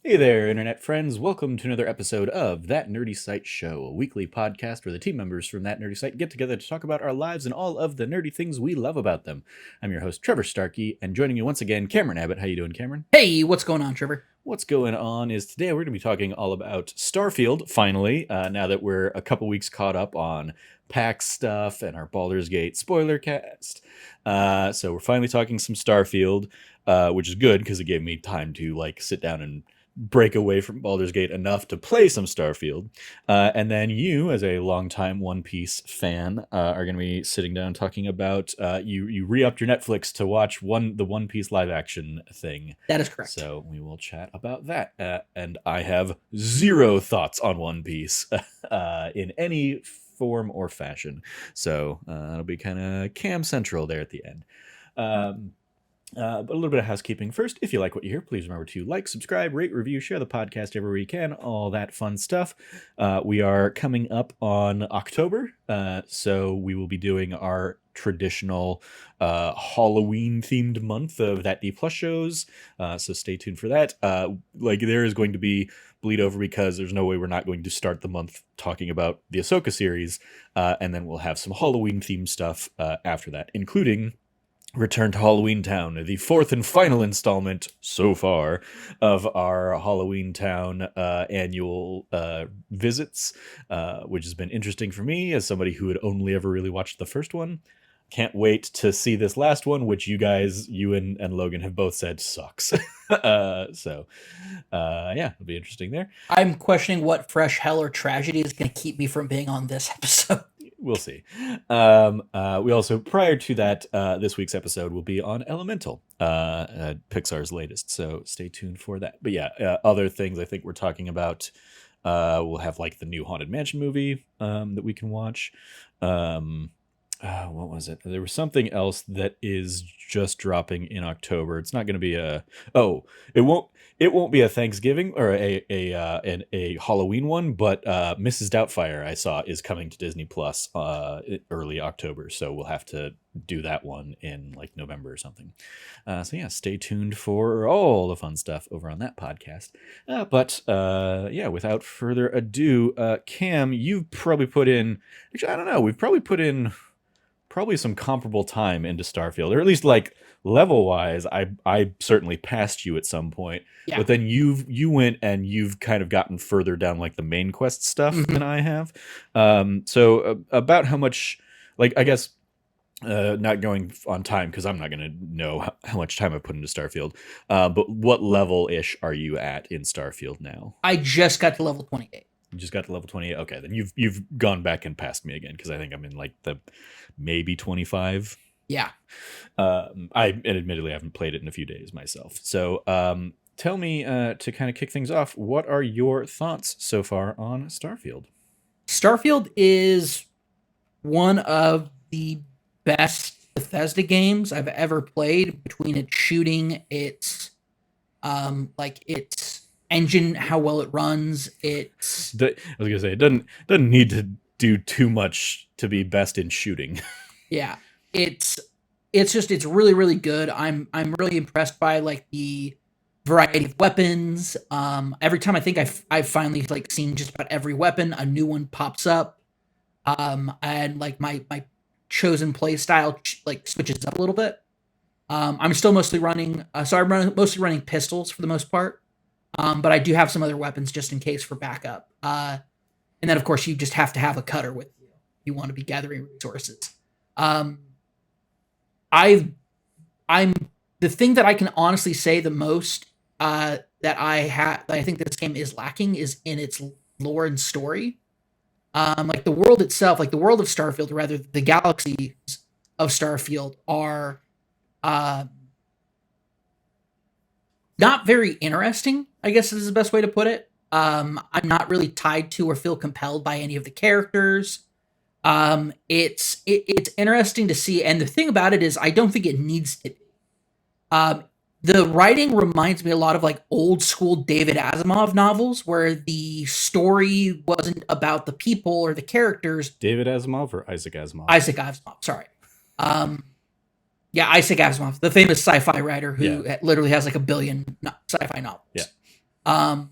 Hey there, internet friends. Welcome to another episode of That Nerdy Site Show, a weekly podcast where the team members from That Nerdy Site get together to talk about our lives and all of the nerdy things we love about them. I'm your host, Trevor Starkey, and joining me once again, Cameron Abbott. How you doing, Cameron? Hey, what's going on, Trevor? What's going on is today we're going to be talking all about Starfield, finally, now that we're a couple weeks caught up on PAX stuff and our Baldur's Gate spoiler cast. So we're finally talking some Starfield, which is good because it gave me time to sit down and break away from Baldur's Gate enough to play some Starfield. And then you, as a longtime One Piece fan, are going to be sitting down talking about you re-upped your Netflix to watch the One Piece live action thing. That is correct. So we will chat about that. And I have zero thoughts on One Piece in any form or fashion. So it'll be kind of Cam Central there at the end. But a little bit of housekeeping first. If you like what you hear, please remember to like, subscribe, rate, review, share the podcast everywhere you can, all that fun stuff. We are coming up on October, so we will be doing our traditional Halloween-themed month of That D Plus shows, so stay tuned for that. There is going to be bleed over because there's no way we're not going to start the month talking about the Ahsoka series, and then we'll have some Halloween-themed stuff after that, including Return to Halloween Town, the fourth and final installment so far of our Halloween Town annual visits, which has been interesting for me as somebody who had only ever really watched the first one. Can't wait to see this last one, which you and Logan have both said sucks. Yeah, it'll be interesting there. I'm questioning what fresh hell or tragedy is going to keep me from being on this episode. We'll see. We also, prior to that, this week's episode will be on Elemental, Pixar's latest. So stay tuned for that. But yeah, other things I think we're talking about. We'll have the new Haunted Mansion movie that we can watch. What was it? There was something else that is just dropping in October. It's not going to be it won't be a Thanksgiving or a Halloween one, but Mrs. Doubtfire I saw is coming to Disney Plus early October, so we'll have to do that one in November or something. So yeah, stay tuned for all the fun stuff over on that podcast. Without further ado, Cam, you've probably put in. Actually, I don't know. We've probably put in some comparable time into Starfield, or at least level wise. I certainly passed you at some point, Yeah. But then you went and you've kind of gotten further down the main quest stuff than I have. So about how much, I guess, not going on time because I'm not going to know how much time I've put into Starfield. But what level ish are you at in Starfield now? I just got to level 28. You just got to level 28. Okay, then you've gone back and passed me again because I think I'm in the maybe 25. Yeah. Admittedly haven't played it in a few days myself. So tell me, to kind of kick things off, what are your thoughts so far on Starfield? Starfield is one of the best Bethesda games I've ever played. Between its shooting, its its engine, how well it runs. I was gonna say it doesn't need to do too much to be best in shooting. Yeah, it's really, really good. I'm really impressed by the variety of weapons. Every time I think I've finally seen just about every weapon, a new one pops up. And my chosen play style switches up a little bit. I'm still mostly running mostly running pistols for the most part. But I do have some other weapons just in case for backup. And then of course you just have to have a cutter with you. You want to be gathering resources. I'm the thing that I can honestly say the most that I think this game is lacking is in its lore and story. The world itself, the world of Starfield, or rather the galaxies of Starfield, are not very interesting, I guess is the best way to put it. I'm not really tied to or feel compelled by any of the characters. It's interesting to see, and the thing about it is I don't think it needs to be. The writing reminds me a lot of old school David Asimov novels where the story wasn't about the people or the characters. David Asimov or Isaac Asimov? Isaac Asimov, sorry. Yeah, Isaac Asimov, the famous sci-fi writer who literally has 1 billion sci-fi novels. Yeah. Um,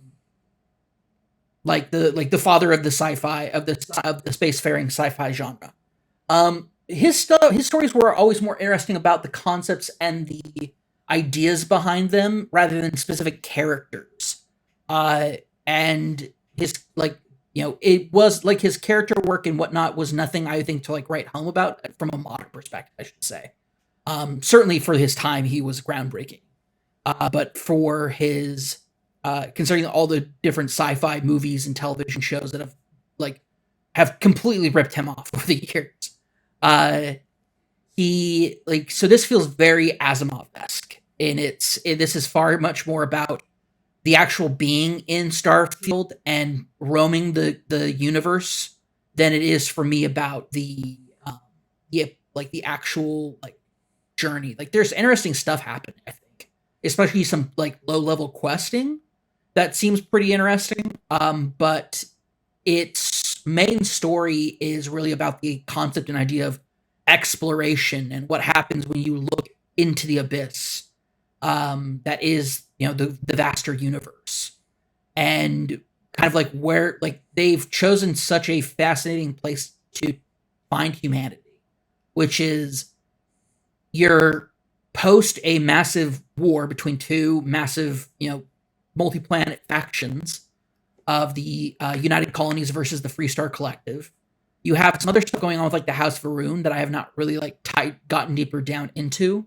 like the father of the sci-fi of the spacefaring sci-fi genre. His stories were always more interesting about the concepts and the ideas behind them rather than specific characters. Uh, and his it was like his character work and whatnot was nothing I think to like write home about from a modern perspective, I should say. Certainly for his time, he was groundbreaking. But for his considering all the different sci-fi movies and television shows that have completely ripped him off over the years. Uh, so this feels very Asimov-esque, and this is far much more about the actual being in Starfield and roaming the universe than it is for me about the actual journey. Like there's interesting stuff happening, I think, especially some like low level questing that seems pretty interesting. But its main story is really about the concept and idea of exploration and what happens when you look into the abyss. That is, the vaster universe, and kind of like where like they've chosen such a fascinating place to find humanity, which is you're post a massive war between two massive, multi-planet factions of the United Colonies versus the Freestar Collective. You have some other stuff going on with like the House Varun that I have not really gotten deeper down into.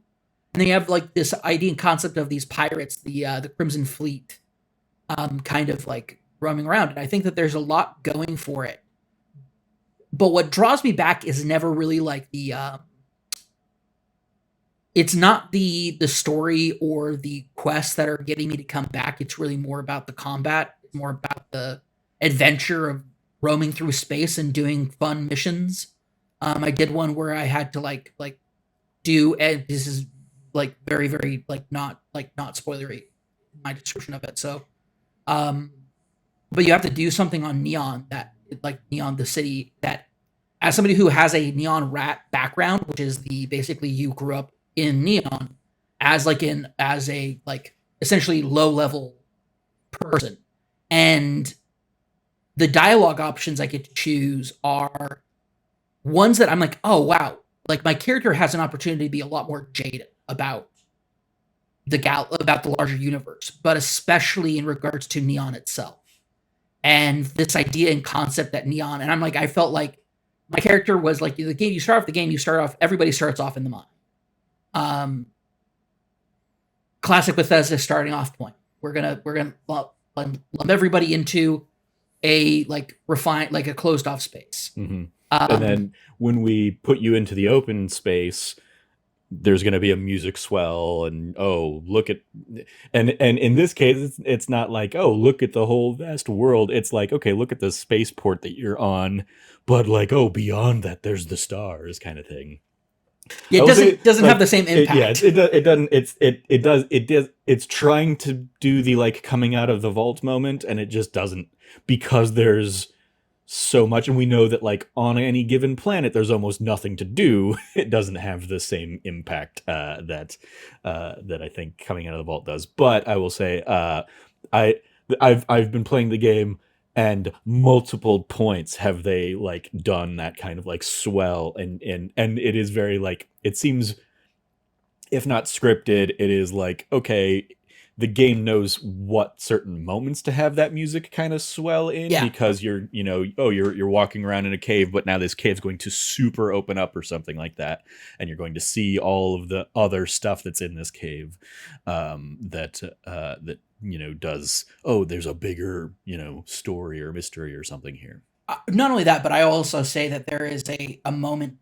And then you have like this idea and concept of these pirates, the Crimson Fleet, kind of like roaming around. And I think that there's a lot going for it. But what draws me back is never really like it's not the story or the quests that are getting me to come back. It's really more about the combat. It's more about the adventure of roaming through space and doing fun missions. I did one where I had to like do, and this is like very very not spoilery my description of it. So, but you have to do something on Neon Neon the city that, as somebody who has a Neon rat background, which is basically you grew up in Neon as a essentially low level person, and the dialogue options I get to choose are ones that I'm like, oh wow, like my character has an opportunity to be a lot more jaded about about the larger universe, but especially in regards to Neon itself and this idea and concept that Neon. And I'm like, I felt like my character was like the game. You start off. Everybody starts off in the mine. Classic Bethesda starting off point. We're gonna lump everybody into a a closed off space. Mm-hmm. And then when we put you into the open space, there's going to be a music swell, and look at, and in this case, it's not like, look at the whole vast world. It's like, okay, look at the spaceport that you're on, but like, beyond that, there's the stars, kind of thing. Yeah, it doesn't have the same impact. It doesn't. It's trying to do the like coming out of the vault moment, and it just doesn't, because there's so much, and we know that like on any given planet there's almost nothing to do. It doesn't have the same impact that I think coming out of the vault does. But I will say, I've been playing the game, and multiple points have they like done that kind of like swell, and it is very like, it seems, if not scripted, it is like, okay, the game knows what certain moments to have that music kind of swell in, because you're walking around in a cave, but now this cave's going to super open up or something like that, and you're going to see all of the other stuff that's in this cave, that does, there's a bigger story or mystery or something here. Not only that, but I also say that there is a moment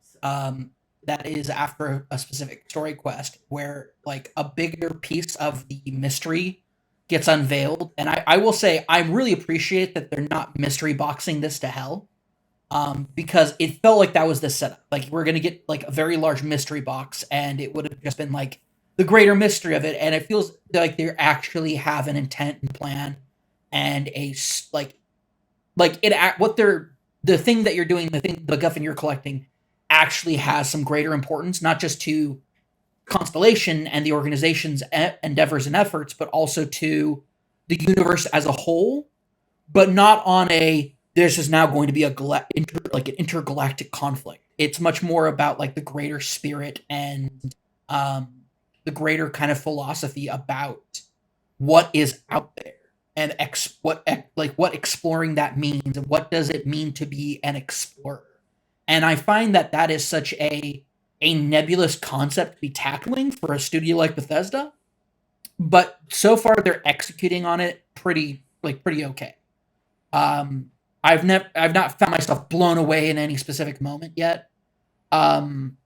that is after a specific story quest where like a bigger piece of the mystery gets unveiled. And I will say, I really appreciate that they're not mystery boxing this to hell. Because it felt like that was the setup. Like we're going to get like a very large mystery box, and it would have just been like the greater mystery of it. And it feels like they actually have an intent and plan, and the thing that you're doing, the MacGuffin you're collecting, actually has some greater importance, not just to Constellation and the organization's endeavors and efforts, but also to the universe as a whole, but not on a this is now going to be like an intergalactic conflict. It's much more about like the greater spirit and um, the greater kind of philosophy about what is out there and what exploring that means and what does it mean to be an explorer. And I find that that is such a nebulous concept to be tackling for a studio like Bethesda, but so far they're executing on it pretty okay. Um, I've not found myself blown away in any specific moment yet. Um,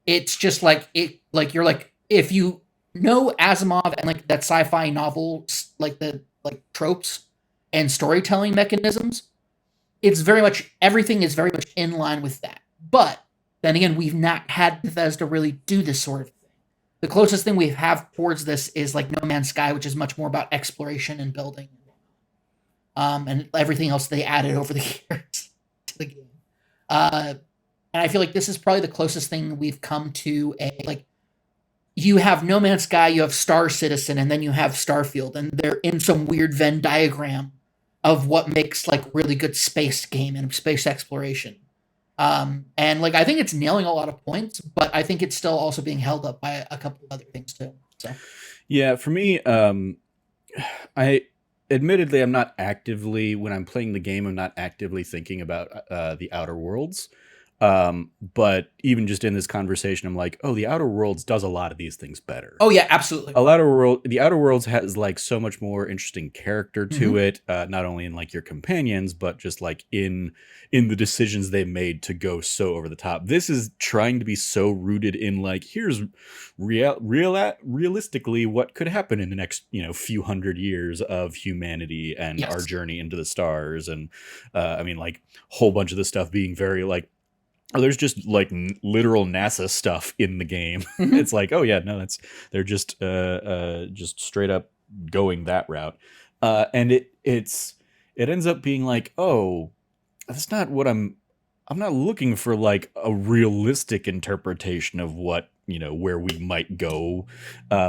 it's just like you're like if you know Asimov and like that sci-fi novels like the like tropes and storytelling mechanisms, it's very much everything is very much in line with that. But then again, we've not had Bethesda really do this sort of thing. The closest thing we have towards this is like No Man's Sky, which is much more about exploration and building, and everything else they added over the years to the game. And I feel like this is probably the closest thing we've come to a like. You have No Man's Sky, you have Star Citizen, and then you have Starfield, and they're in some weird Venn diagram of what makes like really good space game and space exploration. And like I think it's nailing a lot of points, but I think it's still also being held up by a couple of other things too. So Yeah, for me, I admittedly I'm not actively when I'm playing the game, I'm not actively thinking about the Outer Worlds. But even just in this conversation, I'm like, oh, the Outer Worlds does a lot of these things better. oh yeah, absolutely. The Outer Worlds has like so much more interesting character to it, not only in like your companions, but just like in the decisions they made to go so over the top. This is trying to be so rooted in like here's realistically what could happen in the next few hundred years of humanity and our Yes. journey into the stars, and I mean like whole bunch of the stuff being very like. Oh, there's just like literal NASA stuff in the game. Mhm. It's like, oh yeah, no, they're just straight up going that route, and it ends up being like, oh, that's not what I'm not looking for like a realistic interpretation of what where we might go,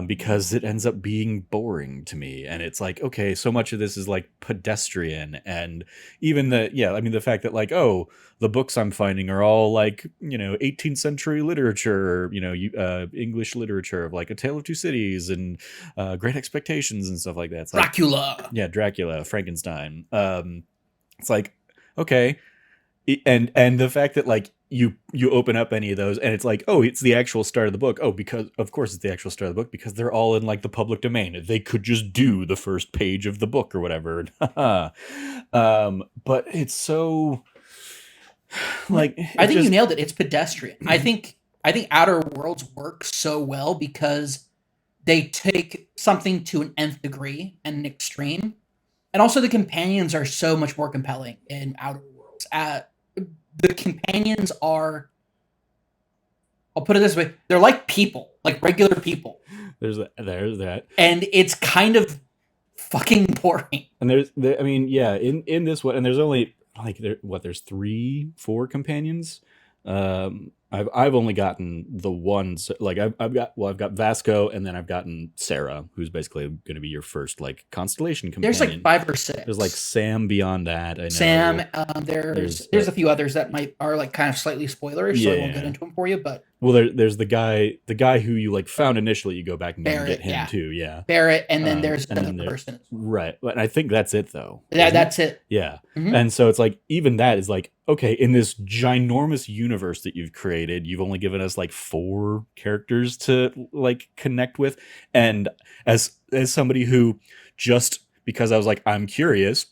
because it ends up being boring to me, and it's like okay, so much of this is like pedestrian, and even I mean the fact that like oh the books I'm finding are all like 18th century literature, English literature of like A Tale of Two Cities and Great Expectations and stuff like that. It's like Dracula. yeah, Dracula, Frankenstein. It's like okay, and the fact that like you open up any of those and it's like oh it's the actual start of the book, oh because of course it's the actual start of the book because they're all in like the public domain, they could just do the first page of the book or whatever. But it's so like I think you nailed it. It's pedestrian. I think Outer Worlds works so well because they take something to an nth degree and an extreme, and also the companions are so much more compelling in Outer Worlds. The companions are, I'll put it this way, they're like people, like regular people, there's that and it's kind of fucking boring. and I mean yeah in this one, and there's only like there's 3-4 companions. I've only gotten the ones like I've got Vasco, and then I've gotten Sarah, who's basically going to be your first like constellation companion. There's like 5 or 6. There's like Sam beyond that. I know. Sam, there's a few others that are like kind of slightly spoilerish, so I won't get into them for you. But well, there's the guy who you like found initially. You go back and Barrett, get him too. Yeah, Barrett, and then there's another person. Right, and I think that's it though. That's it. Yeah, and so it's like even that is like okay, in this ginormous universe that you've created, you've only given us like 4 characters to like connect with, and as somebody who just because I was like I'm curious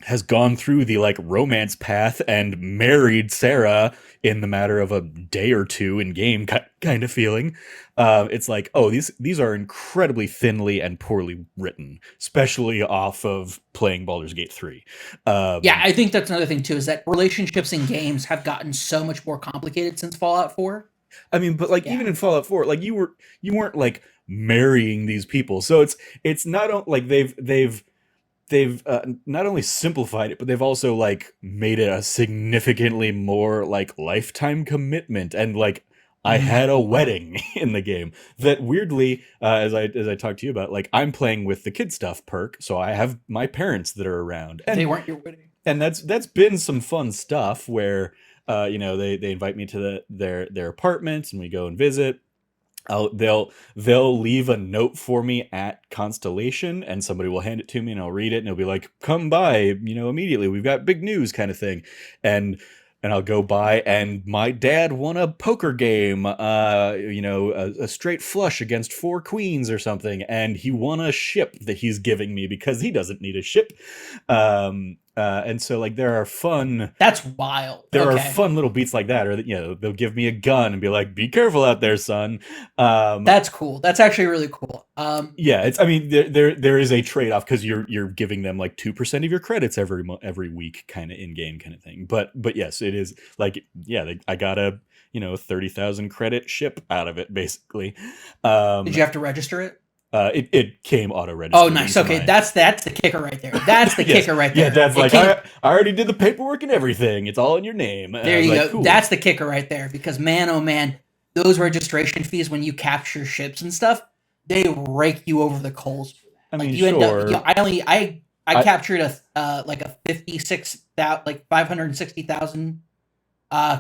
has gone through the like romance path and married Sarah in the matter of a day or two in game kind of feeling. It's like, oh, these are incredibly thinly and poorly written, especially off of playing Baldur's Gate 3. Yeah, I think that's another thing too, is that relationships in games have gotten so much more complicated since Fallout 4. I mean, but like even in Fallout 4, like you weren't like marrying these people. So it's not like they've not only simplified it, but they've also like made it a significantly more like lifetime commitment, and like I had a wedding in the game that weirdly, as I talked to you about, like I'm playing with the kid stuff perk, so I have my parents that are around, They weren't your wedding. and that's been some fun stuff where they invite me to their apartments and we go and visit. They'll leave a note for me at Constellation, and somebody will hand it to me, and I'll read it, and it'll be like, "Come by, immediately. We've got big news," kind of thing, and I'll go by, and my dad won a poker game, a straight flush against four queens or something, and he won a ship that he's giving me because he doesn't need a ship. And so like there are fun That's wild. there are Okay. fun little beats like that, or they'll give me a gun and be like, "Be careful out there, son." That's cool. That's actually really cool. Yeah, I mean, there is a trade off because you're giving them like 2% of your credits every week, kind of in game kind of thing. But yes, it is like, yeah, I got a 30,000 credit ship out of it basically. Did you have to register it? It came auto registered. Oh, nice. Okay, that's the kicker right there. That's the Yes. kicker right there. Yeah, Dad's It like, came- I already did the paperwork and everything. It's all in your name. And I there was you like, go. cool. That's the kicker right there. Because man, oh man, those registration fees when you capture ships and stuff, they rake you over the coals. I Like mean, you end sure. up. I captured a 56,000 like 560,000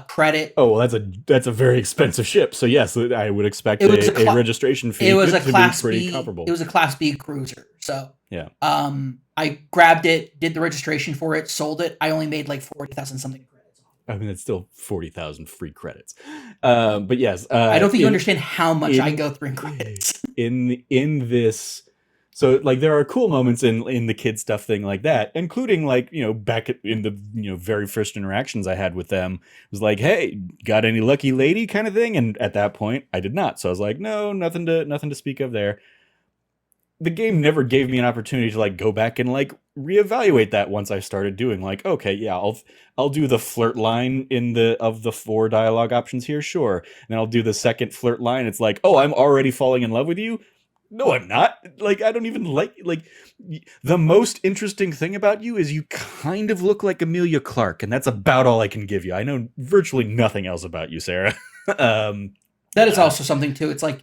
credit. Oh, well, that's a very expensive ship. So yes, I would expect It was a registration fee It was a to be class pretty B. comparable. It was a class B cruiser. So Yeah. I grabbed it, did the registration for it, sold it. I only made like 40,000 something credits. I mean, it's still 40,000 free credits. But yes, I don't think you understand how much I go through in credits. in this. So like there are cool moments in the kid stuff thing like that, including like, back in the, very first interactions I had with them, it was like, "Hey, got any lucky lady?" kind of thing. And at that point I did not. So I was like, "No, nothing to speak of there." The game never gave me an opportunity to like go back and like reevaluate that once I started doing like, okay, yeah, I'll do the flirt line of the 4 dialogue options here, sure. And then I'll do the second flirt line. It's like, "Oh, I'm already falling in love with you." No, I'm not. Like, I don't even like the most interesting thing about you is you kind of look like Amelia Clark, and that's about all I can give you. I know virtually nothing else about you, Sarah. That is also something too. It's like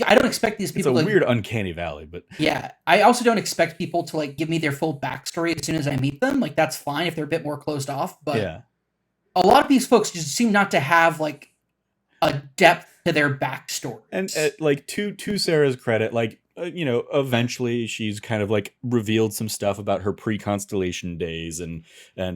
I don't expect these It's people a to, weird uncanny valley, but yeah. I also don't expect people to like give me their full backstory as soon as I meet them. Like that's fine if they're a bit more closed off. But yeah. a lot of these folks just seem not to have like a depth to their backstory. And like to Sarah's credit, like eventually she's kind of like revealed some stuff about her pre-Constellation days and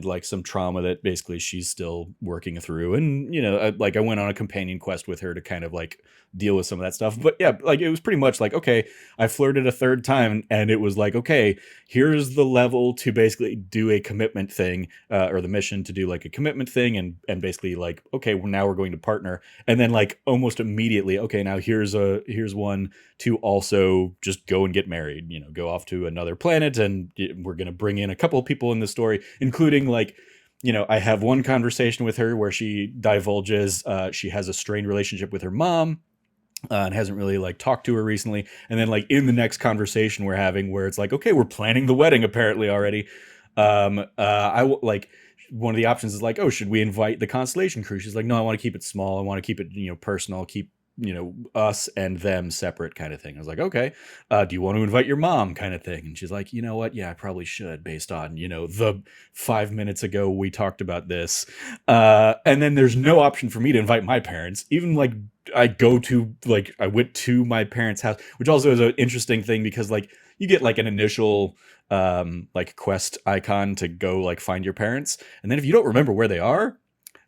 like some trauma that basically she's still working through. And like I went on a companion quest with her to kind of like deal with some of that stuff. But yeah, like it was pretty much like, okay, I flirted a third time, and it was like, okay, here's the level to basically do a commitment thing, or the mission to do like a commitment thing, and basically like, okay, well, now we're going to partner. And then like almost immediately, okay, now here's one to also just go and get married, go off to another planet, and we're going to bring in a couple of people in the story, including like, I have one conversation with her where she divulges she has a strained relationship with her mom, and hasn't really like talked to her recently. And then like in the next conversation we're having, where it's like, okay, we're planning the wedding apparently already. Like one of the options is like, "Oh, should we invite the Constellation crew?" She's like, "No, I want to keep it small. I want to keep it, personal. Keep, us and them separate," kind of thing. I was like, "Okay, do you want to invite your mom?" kind of thing. And she's like, "You know what? Yeah, I probably should, based on, the 5 minutes ago we talked about this." And then there's no option for me to invite my parents. Even like I went to my parents' house, which also is an interesting thing because like you get like an initial like quest icon to go like find your parents. And then if you don't remember where they are,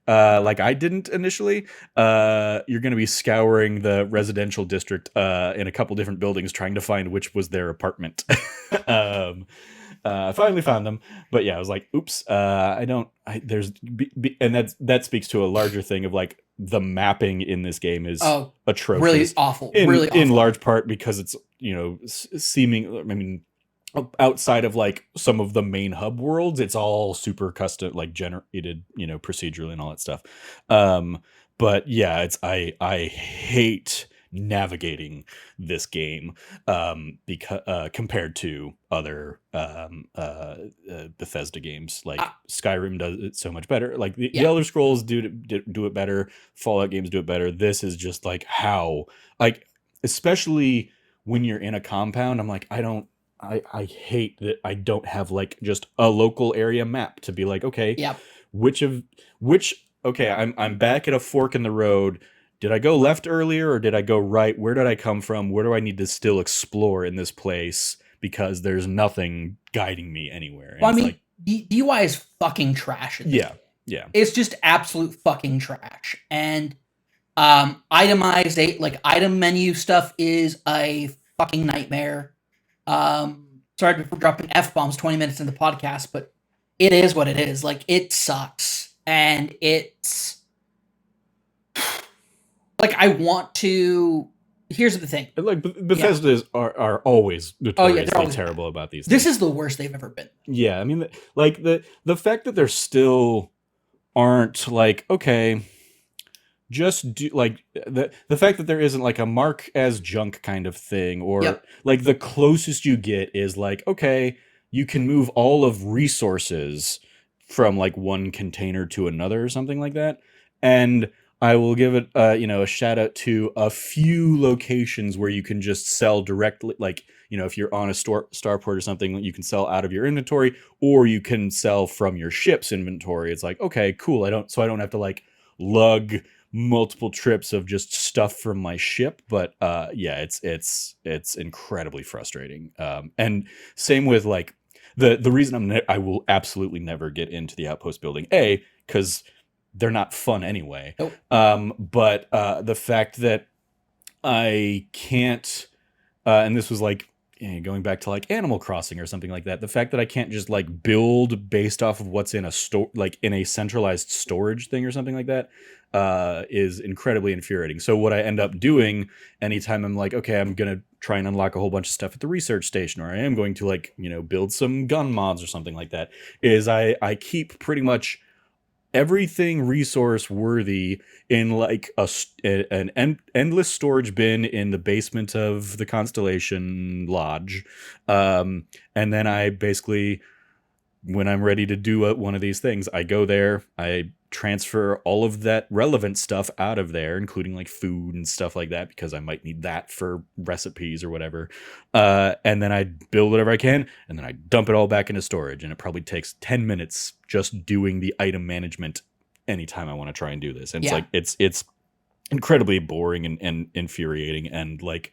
like I didn't initially, you're going to be scouring the residential district in a couple different buildings trying to find which was their apartment. I finally found them, but yeah, I was like, "Oops, and that speaks to a larger thing of like the mapping in this game is atrocious, really awful, in large part because it's seeming. I mean, outside of like some of the main hub worlds, it's all super custom, like generated, procedurally and all that stuff. But yeah, I hate navigating this game, because compared to other Bethesda games. Like I, Skyrim does it so much better. Like the yeah, Elder Scrolls do it better. Fallout games do it better. This is just like how, like, especially when you're in a compound. I'm like, I hate that I don't have like just a local area map to be like, okay, yeah. which of which okay, I'm back at a fork in the road. Did I go left earlier or did I go right? Where did I come from? Where do I need to still explore in this place? Because there's nothing guiding me anywhere. And Well, I it's mean, like, DUI is fucking trash in this. yeah, yeah. It's just absolute fucking trash. And itemized item menu stuff is a fucking nightmare. Sorry for dropping F bombs 20 minutes into the podcast, but it is what it is. Like, it sucks. And it's like, I want to. Here's the thing. Like Bethesda are always Oh, yeah, they're notoriously always terrible about these This things. is the worst they've ever been. Yeah, I mean, like the fact that they're still aren't like, okay, just do like the fact that there isn't like a mark as junk kind of thing, or Yep. like the closest you get is like, okay, you can move all of resources from like one container to another or something like that. And I will give it a shout out to a few locations where you can just sell directly, like, if you're on a starport or something, you can sell out of your inventory, or you can sell from your ship's inventory. It's like, okay, cool, I don't have to like lug multiple trips of just stuff from my ship. But yeah, it's incredibly frustrating. And same with like the reason I will absolutely never get into the outpost building, because they're not fun anyway. Nope. But the fact that I can't, and this was like, going back to like Animal Crossing or something like that, the fact that I can't just like build based off of what's in a store, like in a centralized storage thing or something like that, is incredibly infuriating. So what I end up doing anytime I'm like, okay, I'm gonna try and unlock a whole bunch of stuff at the research station, or I am going to like, build some gun mods or something like that, is I keep pretty much everything resource worthy in like an endless storage bin in the basement of the Constellation Lodge. And then I basically, when I'm ready to do one of these things, I go there, I transfer all of that relevant stuff out of there, including like food and stuff like that, because I might need that for recipes or whatever. And then I build whatever I can, and then I dump it all back into storage. And it probably takes 10 minutes just doing the item management anytime I want to try and do this. And it's Yeah. like, it's incredibly boring and infuriating. And like,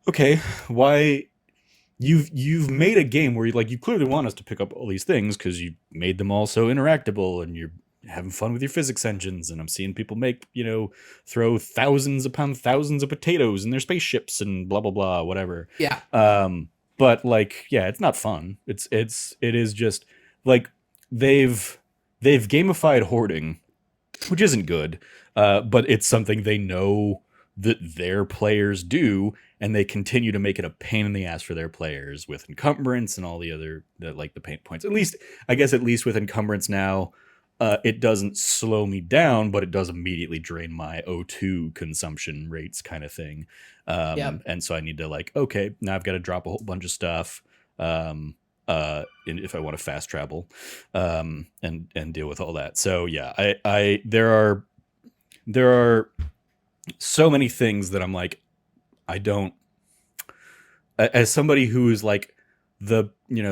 okay, why? You've made a game where you clearly want us to pick up all these things because you made them all so interactable, and you're having fun with your physics engines, and I'm seeing people make, throw thousands upon thousands of potatoes in their spaceships and blah blah blah, whatever. Yeah. But like, yeah, it's not fun. It is just like they've gamified hoarding, which isn't good. But it's something they know that their players do, and they continue to make it a pain in the ass for their players with encumbrance and all the other the pain points. At least with encumbrance now, it doesn't slow me down, but it does immediately drain my O2 consumption rates, kind of thing. Yep. And so I need to like, okay, now I've got to drop a whole bunch of stuff. If I want to fast travel, and deal with all that. So yeah, there are so many things that I'm like, I don't, as somebody who is like the,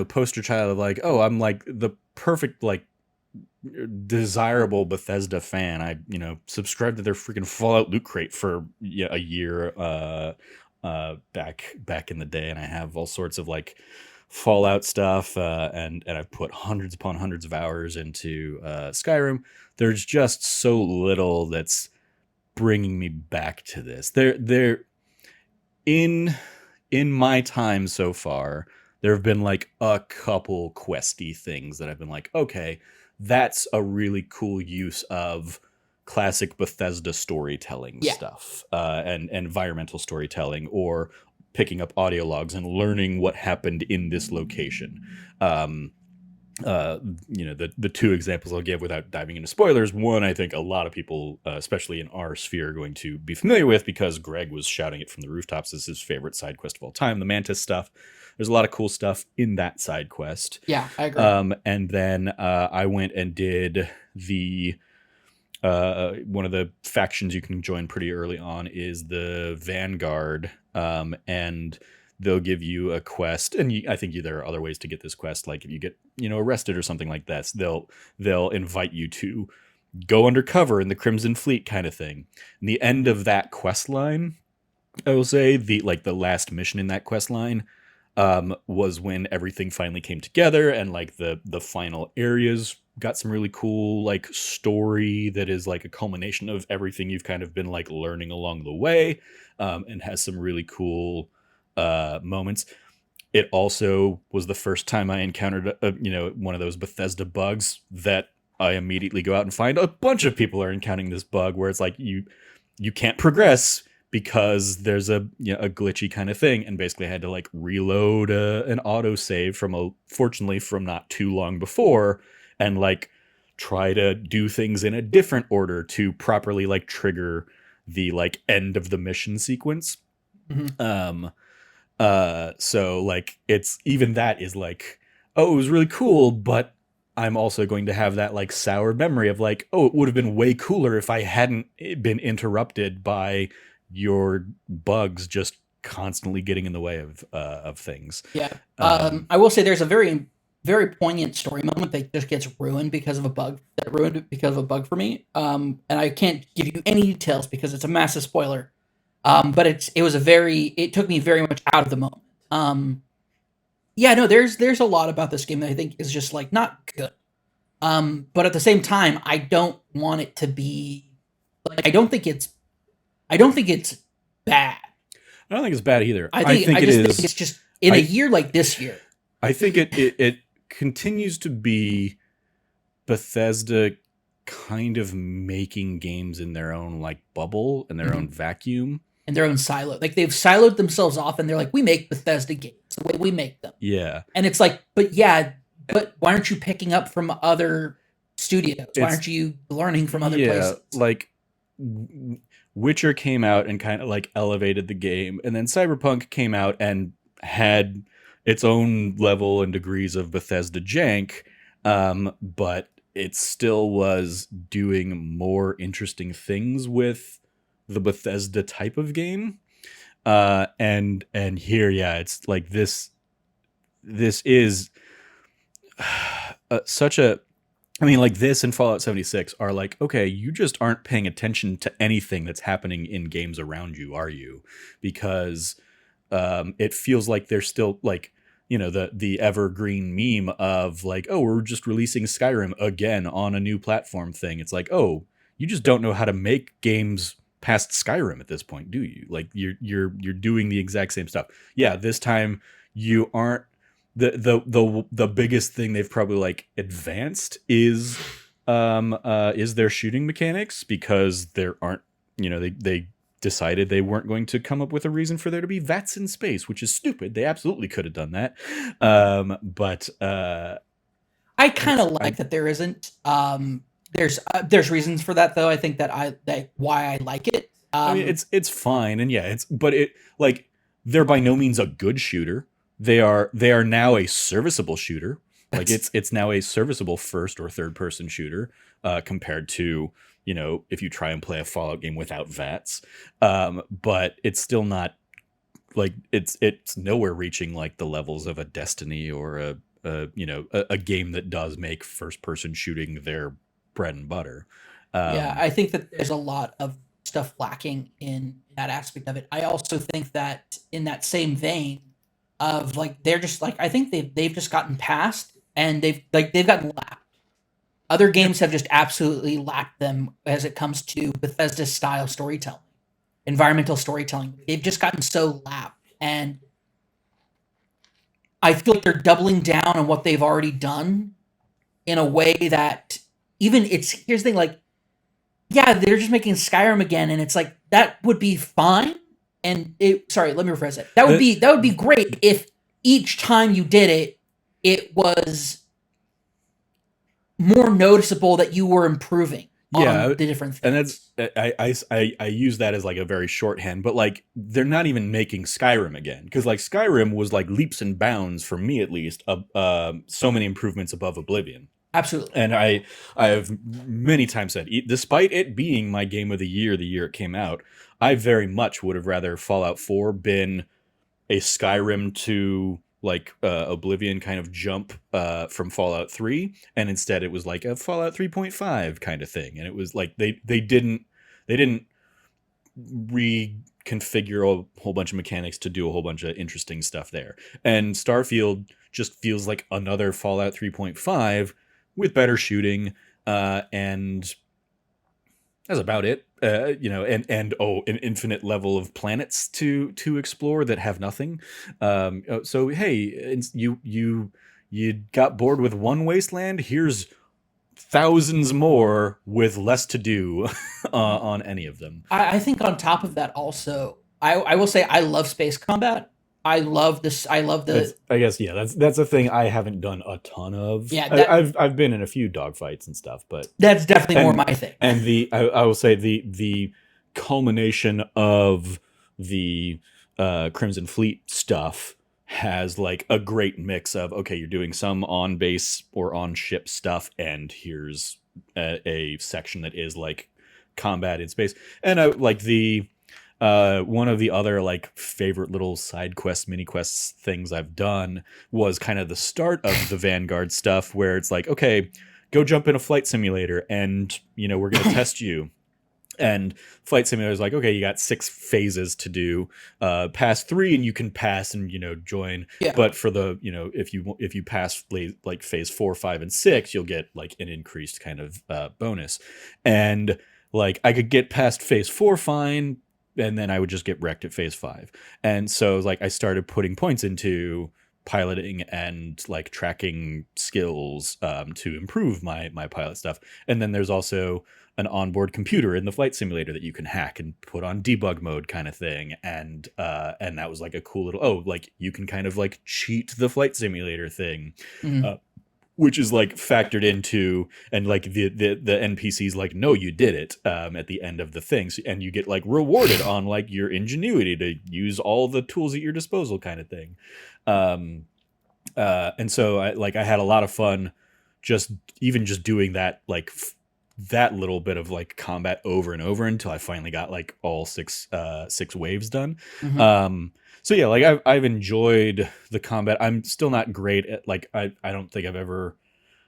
poster child of like, oh, I'm like the perfect, like, desirable Bethesda fan. I, subscribed to their freaking Fallout loot crate for a year, back in the day. And I have all sorts of like Fallout stuff, and I've put hundreds upon hundreds of hours into Skyrim. There's just so little that's bringing me back to this. There in my time so far, there have been like a couple questy things that I've been like, okay, that's a really cool use of classic Bethesda storytelling stuff, and environmental storytelling, or picking up audio logs and learning what happened in this location. uh, the two examples I'll give without diving into spoilers. One, I think a lot of people, especially in our sphere, are going to be familiar with because Greg was shouting it from the rooftops as his favorite side quest of all time, the Mantis stuff. There's a lot of cool stuff in that side quest. Yeah, I agree. And then I went and did the one of the factions you can join pretty early on is the Vanguard, and they'll give you a quest, and I think there are other ways to get this quest. Like if you get arrested or something like that, they'll invite you to go undercover in the Crimson Fleet kind of thing. And the end of that quest line, I will say the last mission in that quest line was when everything finally came together and like the final areas got some really cool like story that is like a culmination of everything you've kind of been like learning along the way, and has some really cool moments. It also was the first time I encountered one of those Bethesda bugs that I immediately go out and find a bunch of people are encountering this bug where it's like you can't progress because there's a a glitchy kind of thing, and basically I had to like reload an autosave fortunately from not too long before, and like try to do things in a different order to properly like trigger the like end of the mission sequence. Mm-hmm. So like it's even that is like, oh, it was really cool, but I'm also going to have that like sour memory of like, oh, it would have been way cooler if I hadn't been interrupted by your bugs just constantly getting in the way of things. Yeah. I will say there's a very, very poignant story moment that just gets ruined because of a bug. That ruined it because of a bug for me. And I can't give you any details because it's a massive spoiler. But it took me very much out of the moment. Yeah, no, there's a lot about this game that I think is just like not good. But at the same time, I don't want it to be like I don't think it's bad. I don't think it's bad either. I think it's just in a year like this year. I think it continues to be Bethesda kind of making games in their own like bubble, in their own vacuum. In their own silo. Like they've siloed themselves off and they're like, we make Bethesda games the way we make them. Yeah. And it's like, but why aren't you picking up from other studios? Why aren't you learning from other places? Like Witcher came out and kind of like elevated the game, and then Cyberpunk came out and had its own level and degrees of Bethesda jank, but it still was doing more interesting things with the Bethesda type of game. And here, yeah, it's like this is such a, I mean, like this and Fallout 76 are like, okay, you just aren't paying attention to anything that's happening in games around you, are you? Because it feels like they're still like, the evergreen meme of like, oh, we're just releasing Skyrim again on a new platform thing. It's like, oh, you just don't know how to make games past Skyrim at this point, do you? Like you're doing the exact same stuff. Yeah, this time you aren't. The biggest thing they've probably like advanced is their shooting mechanics, because there aren't, they decided they weren't going to come up with a reason for there to be VATS in space, which is stupid. They absolutely could have done that. But I kind of like that there isn't. There's reasons for that though. I think that why I like it. I mean, it's fine, and yeah, but it like they're by no means a good shooter. They are now a serviceable shooter. Like it's now a serviceable first or third person shooter, compared to, if you try and play a Fallout game without VATS. But it's still not like it's nowhere reaching like the levels of a Destiny or a game that does make first person shooting their bread and butter. Yeah, I think that there's a lot of stuff lacking in that aspect of it. I also think that in that same vein of like they're just like, I think they've just gotten past, and they've gotten lapped. Other games have just absolutely lapped them as it comes to Bethesda style storytelling, environmental storytelling. They've just gotten so lapped, and I feel like they're doubling down on what they've already done in a way that here's the thing, like, yeah, they're just making Skyrim again, and it's like that would be fine. And sorry, let me rephrase it. That would be great if each time you did it, it was more noticeable that you were improving on Yeah, the different and things. I use that as like a very shorthand, but like they're not even making Skyrim again, because like Skyrim was like leaps and bounds for me at least, so many improvements above Oblivion. Absolutely. And I have many times said, despite it being my game of the year it came out, I very much would have rather Fallout 4 been a Skyrim to like Oblivion kind of jump from Fallout 3, and instead it was like a Fallout 3.5 kind of thing, and it was like they didn't reconfigure a whole bunch of mechanics to do a whole bunch of interesting stuff there. And Starfield just feels like another Fallout 3.5 with better shooting, and that's about it. An infinite level of planets to explore that have nothing. So hey, you got bored with one wasteland. Here's thousands more with less to do on any of them. I think on top of that, also, I will say I love space combat. I love this. I love That's, the I guess, yeah, that's a thing I haven't done a ton of. yeah that I've been in a few dogfights and stuff, but that's definitely more and my thing. and I will say the culmination of the Crimson Fleet stuff has like a great mix of, okay, you're doing some on base or on ship stuff, and here's a section that is like combat in space. And I like the one of the other like favorite little side quests, mini quests things I've done was kind of the start of the Vanguard stuff, where it's like, okay, go jump in a flight simulator, and we're gonna test you. And flight simulator is like, okay, you got 6 phases to do. Pass 3 and you can pass and join. Yeah. But for the if you pass like phase 4, 5, and 6, you'll get like an increased kind of bonus. And like I could get past phase 4 fine, and then I would just get wrecked at phase 5. And so like I started putting points into piloting and like tracking skills to improve my pilot stuff. And then there's also an onboard computer in the flight simulator that you can hack and put on debug mode kind of thing. And that was like a cool little, like you can kind of like cheat the flight simulator thing. Mhm. Which is like factored into, and like the NPCs like, no, you did it at the end of the thing. So, and you get like rewarded on like your ingenuity to use all the tools at your disposal kind of thing. And so I had a lot of fun just doing that, like that little bit of like combat over and over until I finally got like all six waves done. Mhm. So yeah, like I've enjoyed the combat. I'm still not great at like I don't think I've ever,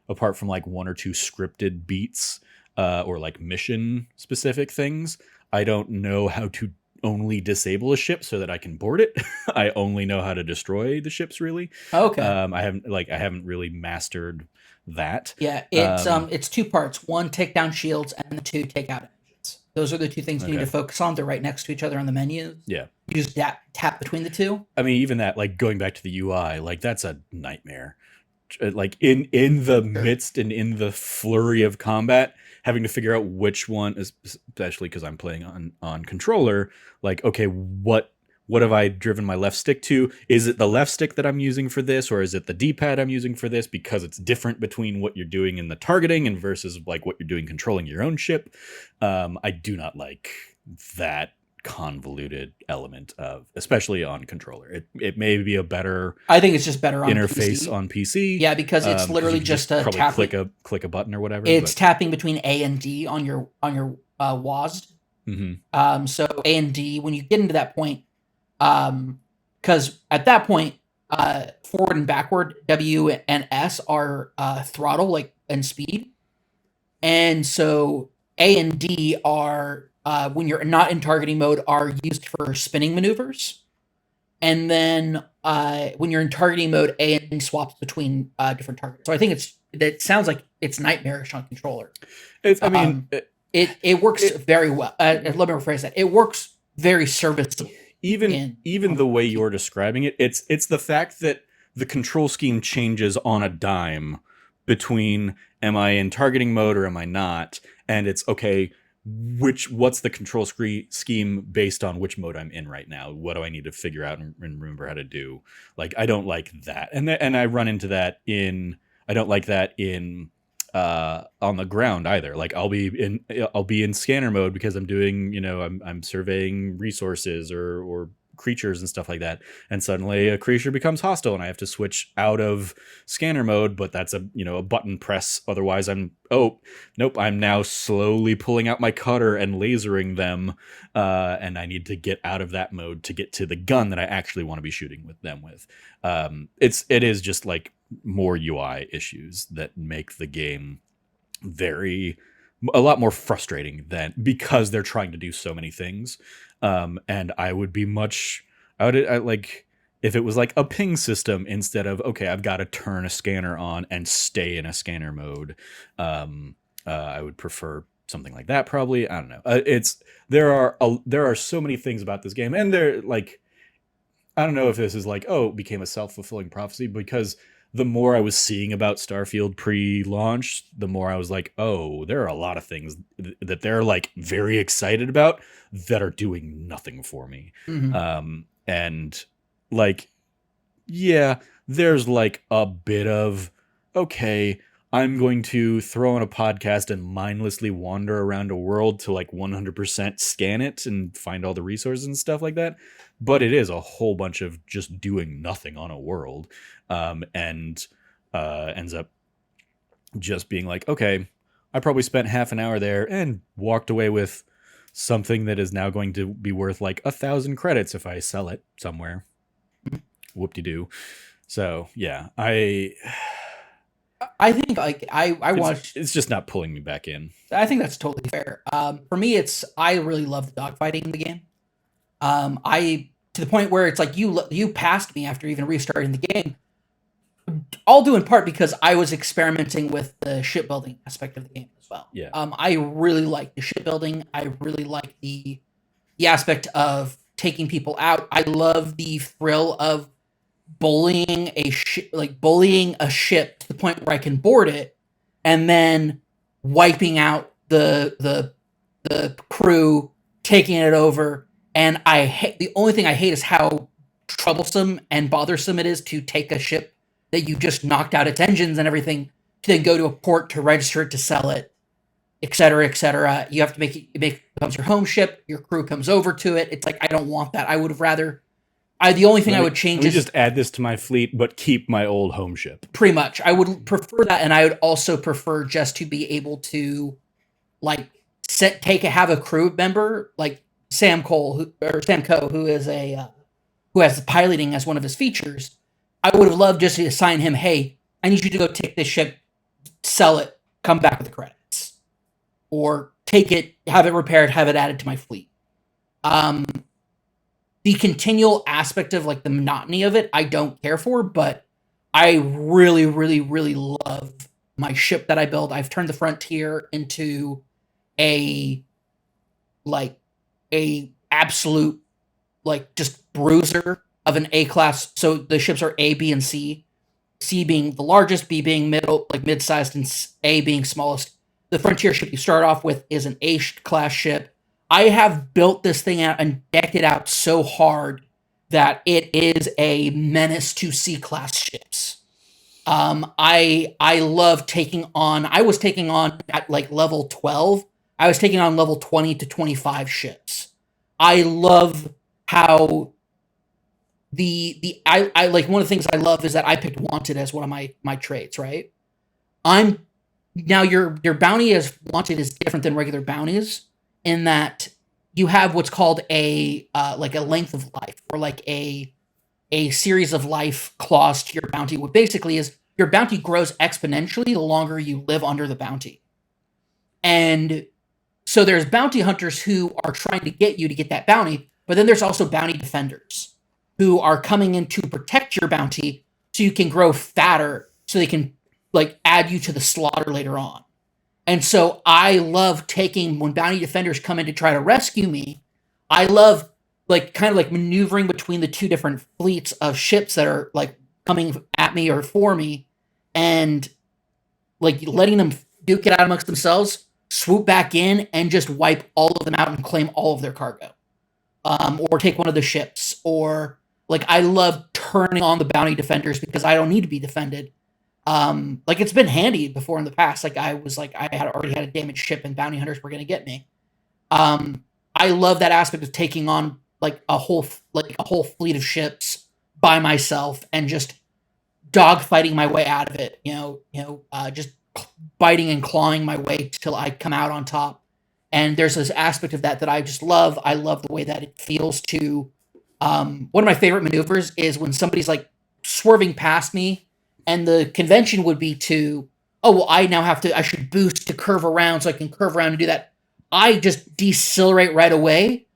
apart from like one or two scripted beats or like mission specific things, I don't know how to only disable a ship so that I can board it. I only know how to destroy the ships really. Okay. I haven't really mastered that. Yeah, it's 2 parts. 1, take down shields, and 2, take out engines. Those are the 2 things you need to Okay. focus on. They're right next to each other on the menus. Yeah. You just tap between the 2. I mean, even that, like going back to the UI, like that's a nightmare. Like in the midst and in the flurry of combat, having to figure out which one, especially because I'm playing on controller, like, okay, what have I driven my left stick to? Is it the left stick that I'm using for this, or is it the D-pad I'm using for this? Because it's different between what you're doing in the targeting and versus like what you're doing controlling your own ship. I do not like that convoluted element of, especially on controller. It may be a better I think it's just better on interface PC. on PC. Yeah, because it's 'cause literally you can just a probably tap. click a button or whatever. It's tapping between A and D on your WASD. So A and D, when you get into that point, because at that point, forward and backward, W and S are throttle like and speed, and so A and D are when you're not in targeting mode are used for spinning maneuvers, and then when you're in targeting mode, A and D swaps between different targets. So I think it sounds like it's nightmarish on controller. I mean, It works very well. Let me rephrase that. It works very serviceable. even the way you're describing it, it's the fact that the control scheme changes on a dime between, am I in targeting mode or am I not? And it's okay, what's the control scheme based on which mode I'm in right now? What do I need to figure out and remember how to do? Like, I don't like that. And I run into that in, I don't like that in on the ground either. Like I'll be in scanner mode because I'm doing, I'm surveying resources or creatures and stuff like that, and suddenly a creature becomes hostile and I have to switch out of scanner mode, but that's a button press, otherwise I'm now slowly pulling out my cutter and lasering them, and I need to get out of that mode to get to the gun that I actually want to be shooting with them with. It is just like more UI issues that make the game a lot more frustrating than, because they're trying to do so many things. And I would be like, if it was like a ping system instead of, okay, I've got to turn a scanner on and stay in a scanner mode. I would prefer something like that, probably. I don't know. There are so many things about this game, and they're like, I don't know if this is like, it became a self-fulfilling prophecy, because the more I was seeing about Starfield pre-launch, the more I was like, there are a lot of things that they're like very excited about that are doing nothing for me. Mm-hmm. And like, yeah, there's like a bit of, okay, I'm going to throw on a podcast and mindlessly wander around a world to like 100% scan it and find all the resources and stuff like that. But it is a whole bunch of just doing nothing on a world, and ends up just being like, okay, I probably spent half an hour there and walked away with something that is now going to be worth like 1,000 credits if I sell it somewhere. Whoop-de-doo. So yeah, I think like I watched. It's just not pulling me back in. I think that's totally fair. For me, I really love the dogfighting in the game. I to the point where it's like you passed me after even restarting the game. All due in part because I was experimenting with the shipbuilding aspect of the game as well. Yeah. I really like the shipbuilding. I really like the aspect of taking people out. I love the thrill of bullying a ship to the point where I can board it, and then wiping out the crew, taking it over. And the only thing I hate is how troublesome and bothersome it is to take a ship that you just knocked out its engines and everything to then go to a port to register it, to sell it, etc., etc. You have to it becomes your home ship. Your crew comes over to it. It's like, I don't want that. I would have rather. The only thing I would change is just add this to my fleet, but keep my old home ship. Pretty much, I would prefer that, and I would also prefer just to be able to, like, have a crew member like Sam Coe, who has the piloting as one of his features. I would have loved just to assign him, hey, I need you to go take this ship, sell it, come back with the credits, or take it, have it repaired, have it added to my fleet. The continual aspect of like the monotony of it, I don't care for, but I really, really, really love my ship that I build. I've turned the Frontier into a absolute, like, just bruiser of an A class. So the ships are A, B, and C. C being the largest, B being mid-sized, and A being smallest. The Frontier ship you start off with is an A class ship. I have built this thing out and decked it out so hard that it is a menace to C-class ships. I love taking on. I was taking on at like level 12. I was taking on level 20 to 25 ships. I love how I like, one of the things I love is that I picked Wanted as one of my traits, right? Now your bounty as Wanted is different than regular bounties in that you have what's called a length of life, or like a series of life clause to your bounty. What basically is your bounty grows exponentially the longer you live under the bounty. And so there's bounty hunters who are trying to get you to get that bounty, but then there's also bounty defenders who are coming in to protect your bounty so you can grow fatter, so they can like add you to the slaughter later on. And so I love when bounty defenders come in to try to rescue me. I love like kind of like maneuvering between the two different fleets of ships that are like coming at me or for me, and like letting them duke it out amongst themselves, swoop back in and just wipe all of them out and claim all of their cargo. Or take one of the ships, or like I love turning on the bounty defenders because I don't need to be defended. Like it's been handy before in the past. Like I was like I had already had a damaged ship and bounty hunters were gonna get me. Um, I love that aspect of taking on like a whole fleet of ships by myself and just dogfighting my way out of it. Just biting and clawing my way till I come out on top. And there's this aspect of that that I just love. I love the way that it feels to. One of my favorite maneuvers is when somebody's like swerving past me, and the convention would be to, oh well, I now have to. I should boost to curve around so I can curve around and do that. I just decelerate right away,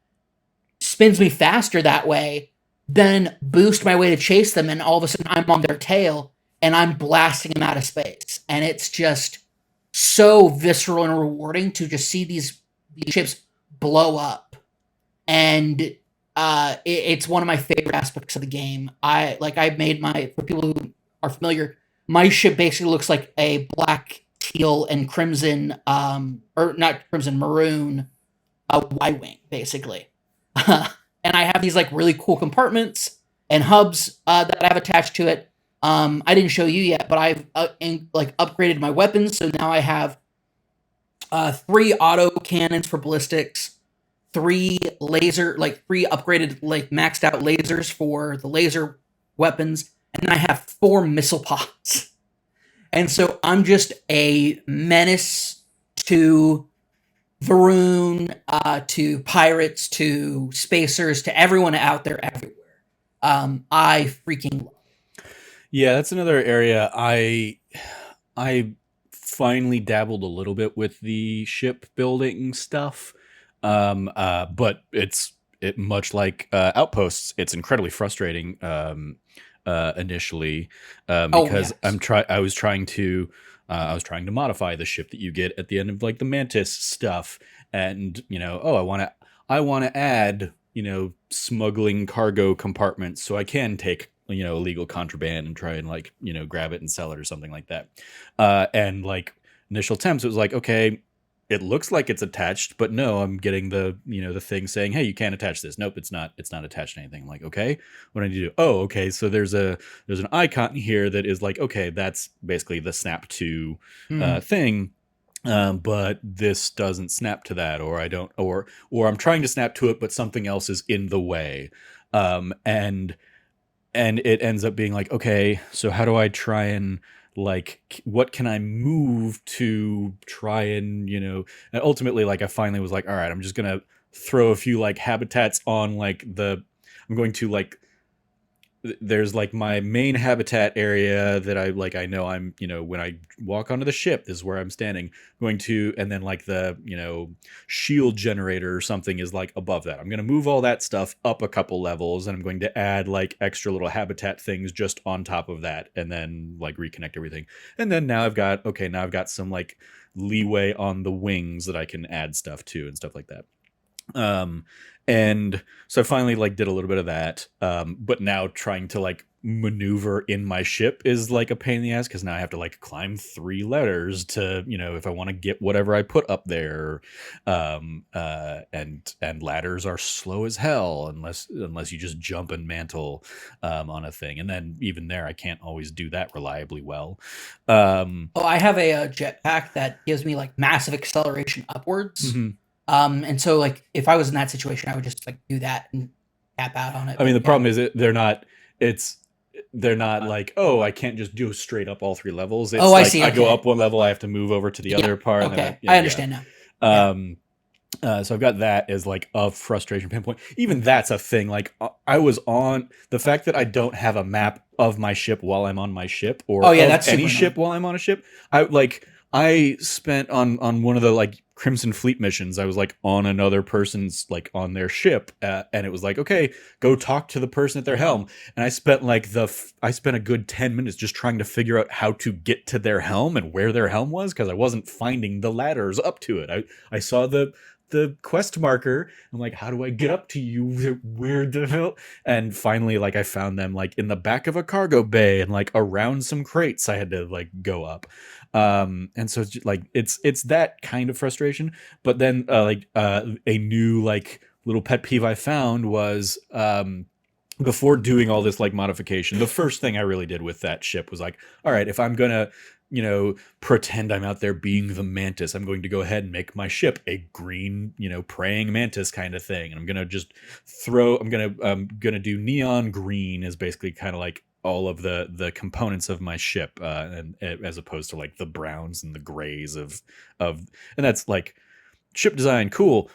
spins me faster that way, then boost my way to chase them, and all of a sudden I'm on their tail and I'm blasting them out of space. And it's just so visceral and rewarding to just see these ships blow up. And it's one of my favorite aspects of the game. I made my, for people who are familiar, my ship basically looks like a black, teal, and crimson, or not crimson, maroon, Y-wing, basically. And I have these like really cool compartments and hubs that I have attached to it. I didn't show you yet, but I've upgraded my weapons, so now I have 3 auto cannons for ballistics, 3 upgraded like maxed out lasers for the laser weapons, and then I have 4 missile pods. And so I'm just a menace to Varun, to pirates, to spacers, to everyone out there everywhere. I freaking love. Yeah, that's another area I finally dabbled a little bit with the ship building stuff. But it much like Outposts, it's incredibly frustrating initially, Oh because yes. I was trying to modify the ship that you get at the end of like the Mantis stuff, and I want to add smuggling cargo compartments so I can take illegal contraband and try and like grab it and sell it or something like that. And like initial attempts, it was like, okay, it looks like it's attached, but no, I'm getting the the thing saying, hey, you can't attach this. Nope, it's not attached to anything. I'm like, okay, what do I need to do? Oh, okay, so there's an icon here that is like, okay, that's basically the snap to Mm. thing. But this doesn't snap to that, or I don't, or I'm trying to snap to it, but something else is in the way. And it ends up being like, okay, so how do I try and like, what can I move to try and and ultimately, like, I finally was like, all right, I'm just gonna throw a few like habitats on like I'm going to like, there's like my main habitat area that I know I'm when I walk onto the ship, this is where I'm standing, going to, and then like the shield generator or something is like above that. I'm going to move all that stuff up a couple levels, and I'm going to add like extra little habitat things just on top of that, and then like reconnect everything. And then now I've got some like leeway on the wings that I can add stuff to and stuff like that. um and so I finally like did a little bit of that, but now trying to like maneuver in my ship is like a pain in the ass, because now I have to like climb 3 ladders to if I want to get whatever I put up there. And ladders are slow as hell unless you just jump and mantle on a thing, and then even there I can't always do that reliably well. Oh, I have a jetpack that gives me like massive acceleration upwards. Mhm. And so like if I was in that situation, I would just like do that and tap out on it. I mean, But the yeah. problem is it's they're not like, oh, I can't just do straight up all 3 levels. Oh, It's I like see. I go Okay. up one level, I have to move over to the Yeah. other part, and then Okay. I understand now. Yeah. um so I've got that as like a frustration pinpoint. Even that's a thing. Like, I was on the fact that I don't have a map of my ship while I'm on my ship, or Oh yeah, of that's any super ship annoying. while I'm on a ship. I spent on one of the like Crimson Fleet missions. I was like on another person's, like on their ship, and it was like, okay, go talk to the person at their helm. And I spent like I spent a good 10 minutes just trying to figure out how to get to their helm and where their helm was, because I wasn't finding the ladders up to it. I saw the quest marker. I'm like, how do I get up to you? Where the hell? And finally, like, I found them like in the back of a cargo bay and like around some crates. I had to like go up. And so it's just, like, it's that kind of frustration. But then a new like little pet peeve I found was before doing all this like modification, the first thing I really did with that ship was like, all right, if I'm gonna, pretend I'm out there being the mantis, I'm going to go ahead and make my ship a green, praying mantis kind of thing. And I'm gonna just I'm gonna do neon green as basically kind of like all of the components of my ship, and as opposed to like the browns and the grays of, and that's like ship design, cool.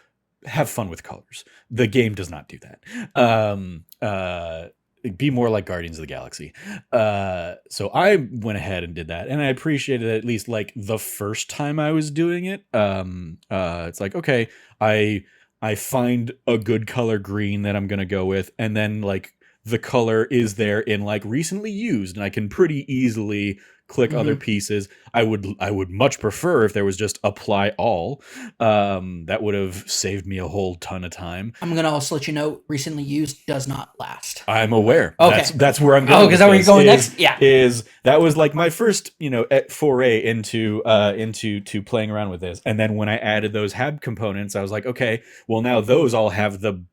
Have fun with colors. The game does not do that. Be more like Guardians of the Galaxy. So I went ahead and did that, and I appreciated it at least like the first time I was doing it. It's like, okay, I find a good color green that I'm gonna go with, and then like the color is there in like recently used, and I can pretty easily click other pieces. I would much prefer if there was just apply all. That would have saved me a whole ton of time. I'm gonna also let you know, recently used does not last. I'm aware. Okay. That's where I'm going. Oh, because that's where you're going next? Yeah. That was like my first, foray into playing around with this. And then when I added those hab components, I was like, okay, well now those all have the,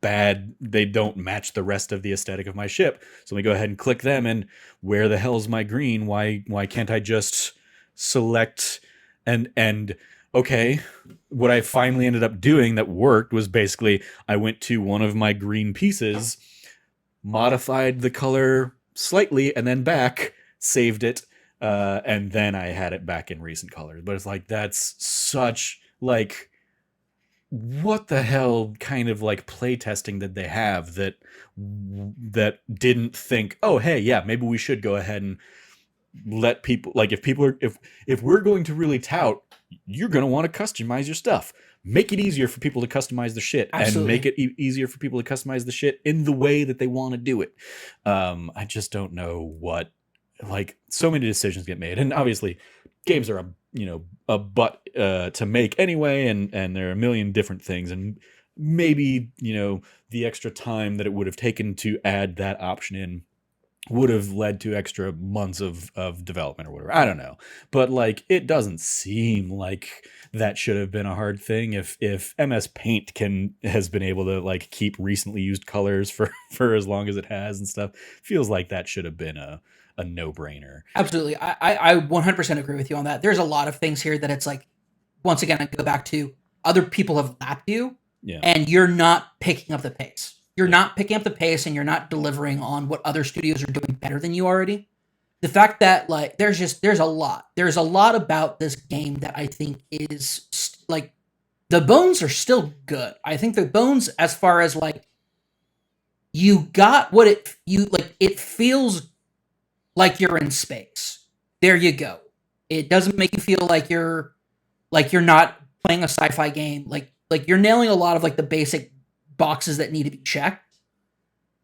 they don't match the rest of the aesthetic of my ship. So let me go ahead and click them, and where the hell's my green? Why can't I just select and okay, what I finally ended up doing that worked was basically I went to one of my green pieces, modified the color slightly, and then back, saved it, and then I had it back in recent colors. But it's like, that's such like, what the hell kind of like playtesting did they have that didn't think, oh hey, yeah, maybe we should go ahead and let people, like, if people are, if we're going to really tout, you're going to want to customize your stuff, make it easier for people to customize the shit. Absolutely. And make it easier for people to customize the shit in the way that they want to do it. I just don't know what, like, so many decisions get made, and obviously games are a butt to make anyway, and there are a million different things, and maybe the extra time that it would have taken to add that option in would have led to extra months of development or whatever. I don't know. But like, it doesn't seem like that should have been a hard thing. If MS Paint has been able to like keep recently used colors for as long as it has and stuff, feels like that should have been a no-brainer. Absolutely. I 100% agree with you on that. There's a lot of things here that it's like, once again, I go back to other people have lapped you, and you're not picking up the pace. You're not picking up the pace, and you're not delivering on what other studios are doing better than you already. The fact that like there's a lot about this game that I think is like, the bones are still good. I think the bones, as far as like, you got what it feels like you're in space. There you go. It doesn't make you feel like you're not playing a sci-fi game. Like you're nailing a lot of like the basic boxes that need to be checked.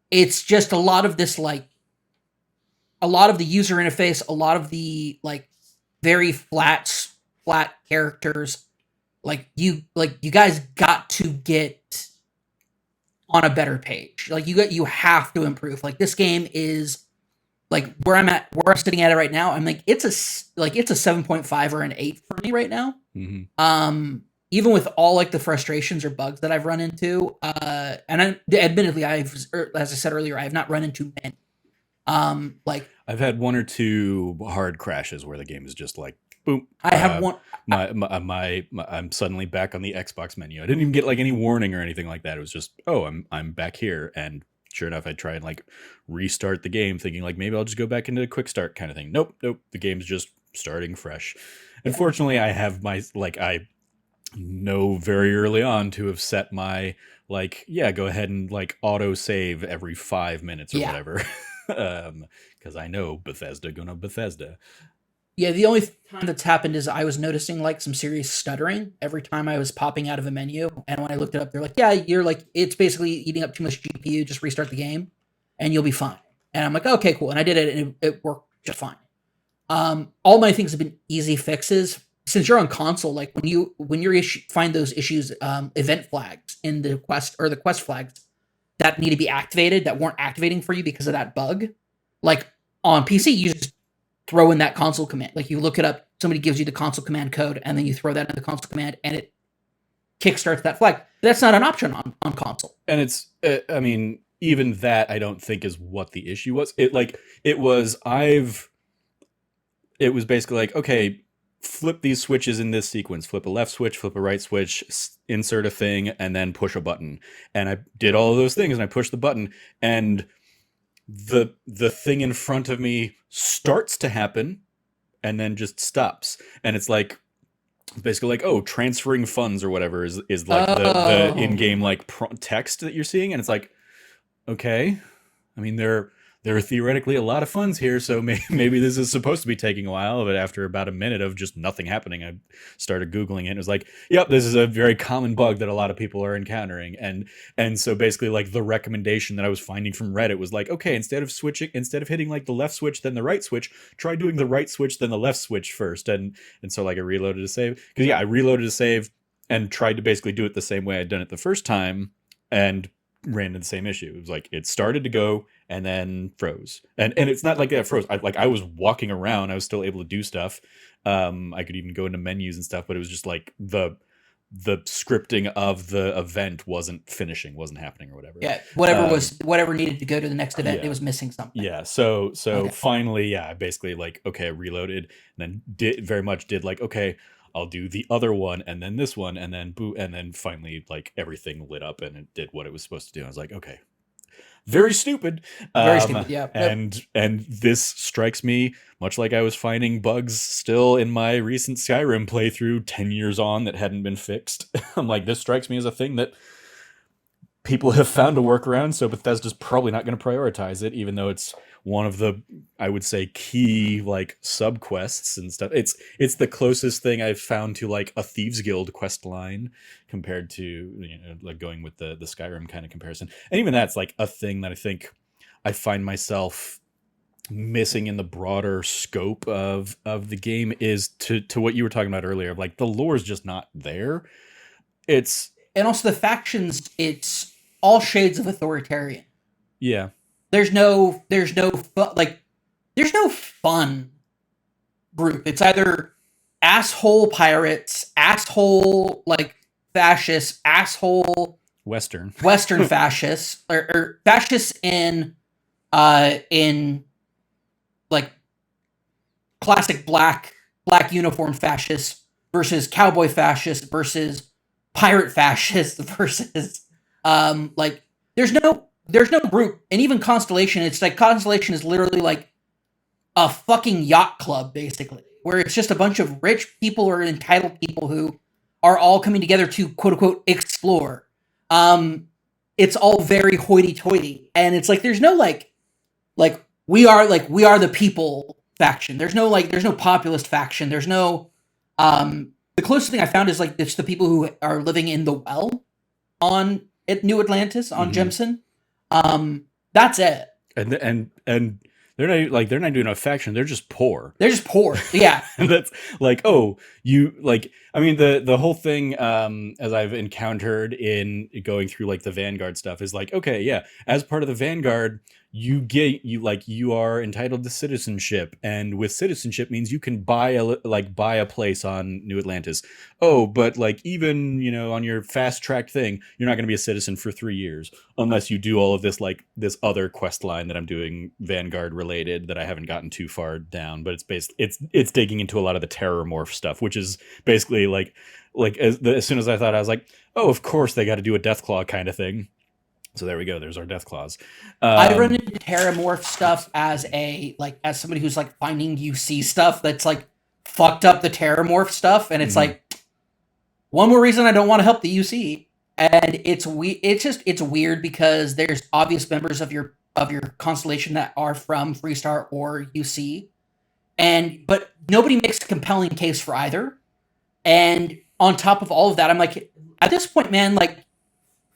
It's just a lot of this, like, a lot of the user interface, a lot of the like very flat characters. Like you guys got to get on a better page. Like you have to improve. Like, this game is like where I'm sitting at it right now. I'm like, it's a 7.5 or an 8 for me right now. Mm-hmm. Even with all like the frustrations or bugs that I've run into, and admittedly, as I said earlier, I have not run into many. Like, I've had one or two hard crashes where the game is just like, boom. I have one. I'm suddenly back on the Xbox menu. I didn't even get like any warning or anything like that. It was just, oh, I'm back here, and sure enough, I try and like restart the game, thinking like maybe I'll just go back into a quick start kind of thing. Nope. The game's just starting fresh. Unfortunately, I have I know very early on to have set my like, go ahead and like auto save every 5 minutes or whatever. Because I know Bethesda gonna Bethesda. Yeah, the only time that's happened is I was noticing like some serious stuttering every time I was popping out of a menu, and when I looked it up, they're like, yeah, you're like, it's basically eating up too much GPU, just restart the game and you'll be fine. And I'm like, okay, cool. And I did it, and it worked just fine. All my things have been easy fixes. Since you're on console, like when you find those issues, event flags in the quest, or the quest flags that need to be activated that weren't activating for you because of that bug, like on PC, you just throw in that console command. Like, you look it up, somebody gives you the console command code, and then you throw that in the console command, and it kickstarts that flag. That's not an option on console. And it's, I mean, even that I don't think is what the issue was. It was basically like, okay, flip these switches in this sequence, flip a left switch, flip a right switch, insert a thing, and then push a button. And I did all of those things, and I pushed the button, and the thing in front of me starts to happen and then just stops. And it's like, basically like, oh, transferring funds or whatever is like the Oh. in-game like text that you're seeing. And it's like, okay, I mean, there are theoretically a lot of funds here, so maybe this is supposed to be taking a while. But after about a minute of just nothing happening, I started Googling it. And it was like, yep, this is a very common bug that a lot of people are encountering. And so basically, like, the recommendation that I was finding from Reddit was like, okay, instead of hitting like the left switch then the right switch, try doing the right switch then the left switch first. And so like I reloaded a save, because I reloaded a save and tried to basically do it the same way I'd done it the first time, and ran into the same issue. It was like it started to go and then froze. And it's not like it froze. I was walking around. I was still able to do stuff. I could even go into menus and stuff, but it was just like the scripting of the event wasn't happening or whatever. Yeah, Um, whatever needed to go to the next event, yeah. it was missing something. Yeah, so Okay. finally, yeah, I basically like, okay, I reloaded, and then did like, okay, I'll do the other one and then this one and then boo, and then finally like everything lit up and it did what it was supposed to do. I was like, okay, very stupid. Very stupid. Yeah. Yep. And this strikes me much like I was finding bugs still in my recent Skyrim playthrough 10 years on that hadn't been fixed. I'm like, this strikes me as a thing that people have found a workaround, so Bethesda's probably not going to prioritize it, even though it's one of the, I would say, key like sub quests and stuff. It's the closest thing I've found to like a Thieves Guild quest line compared to, like going with the Skyrim kind of comparison. And even that's like a thing that I think I find myself missing in the broader scope of the game, is to what you were talking about earlier. Like, the lore is just not there. It's And also the factions, it's all shades of authoritarian. yeah. There's no there's no fun group. It's either asshole pirates, asshole like fascists, asshole Western. Western fascists, or fascists in like classic black uniform fascists versus cowboy fascists versus pirate fascists versus like there's no group. And even Constellation, it's like Constellation is literally like a fucking yacht club basically, where it's just a bunch of rich people or entitled people who are all coming together to quote unquote explore. It's all very hoity-toity, and it's like there's no like we are the people faction. There's no populist faction. There's no the closest thing I found is like it's the people who are living in the well on at New Atlantis on Jemison. That's it. And they're not doing a faction. They're just poor. They're just poor. Yeah. And that's like, oh, you like, I mean, the whole thing, as I've encountered in going through like the Vanguard stuff, is like, okay, yeah, as part of the Vanguard, you are entitled to citizenship, and with citizenship means you can buy a place on New Atlantis. Oh, but like, even on your fast track thing, you're not going to be a citizen for 3 years unless you do all of this, like this other quest line that I'm doing Vanguard related that I haven't gotten too far down, but it's basically it's digging into a lot of the terror morph stuff, which is basically like as soon as I thought, I was like, oh, of course they got to do a Deathclaw kind of thing. So there we go. There's our Deathclaws. I run into Terramorph stuff as somebody who's like finding UC stuff that's like fucked up the Terramorph stuff, and it's like one more reason I don't want to help the UC. And it's weird because there's obvious members of your constellation that are from Freestar or UC, but nobody makes a compelling case for either. And on top of all of that, I'm like, at this point, man, like,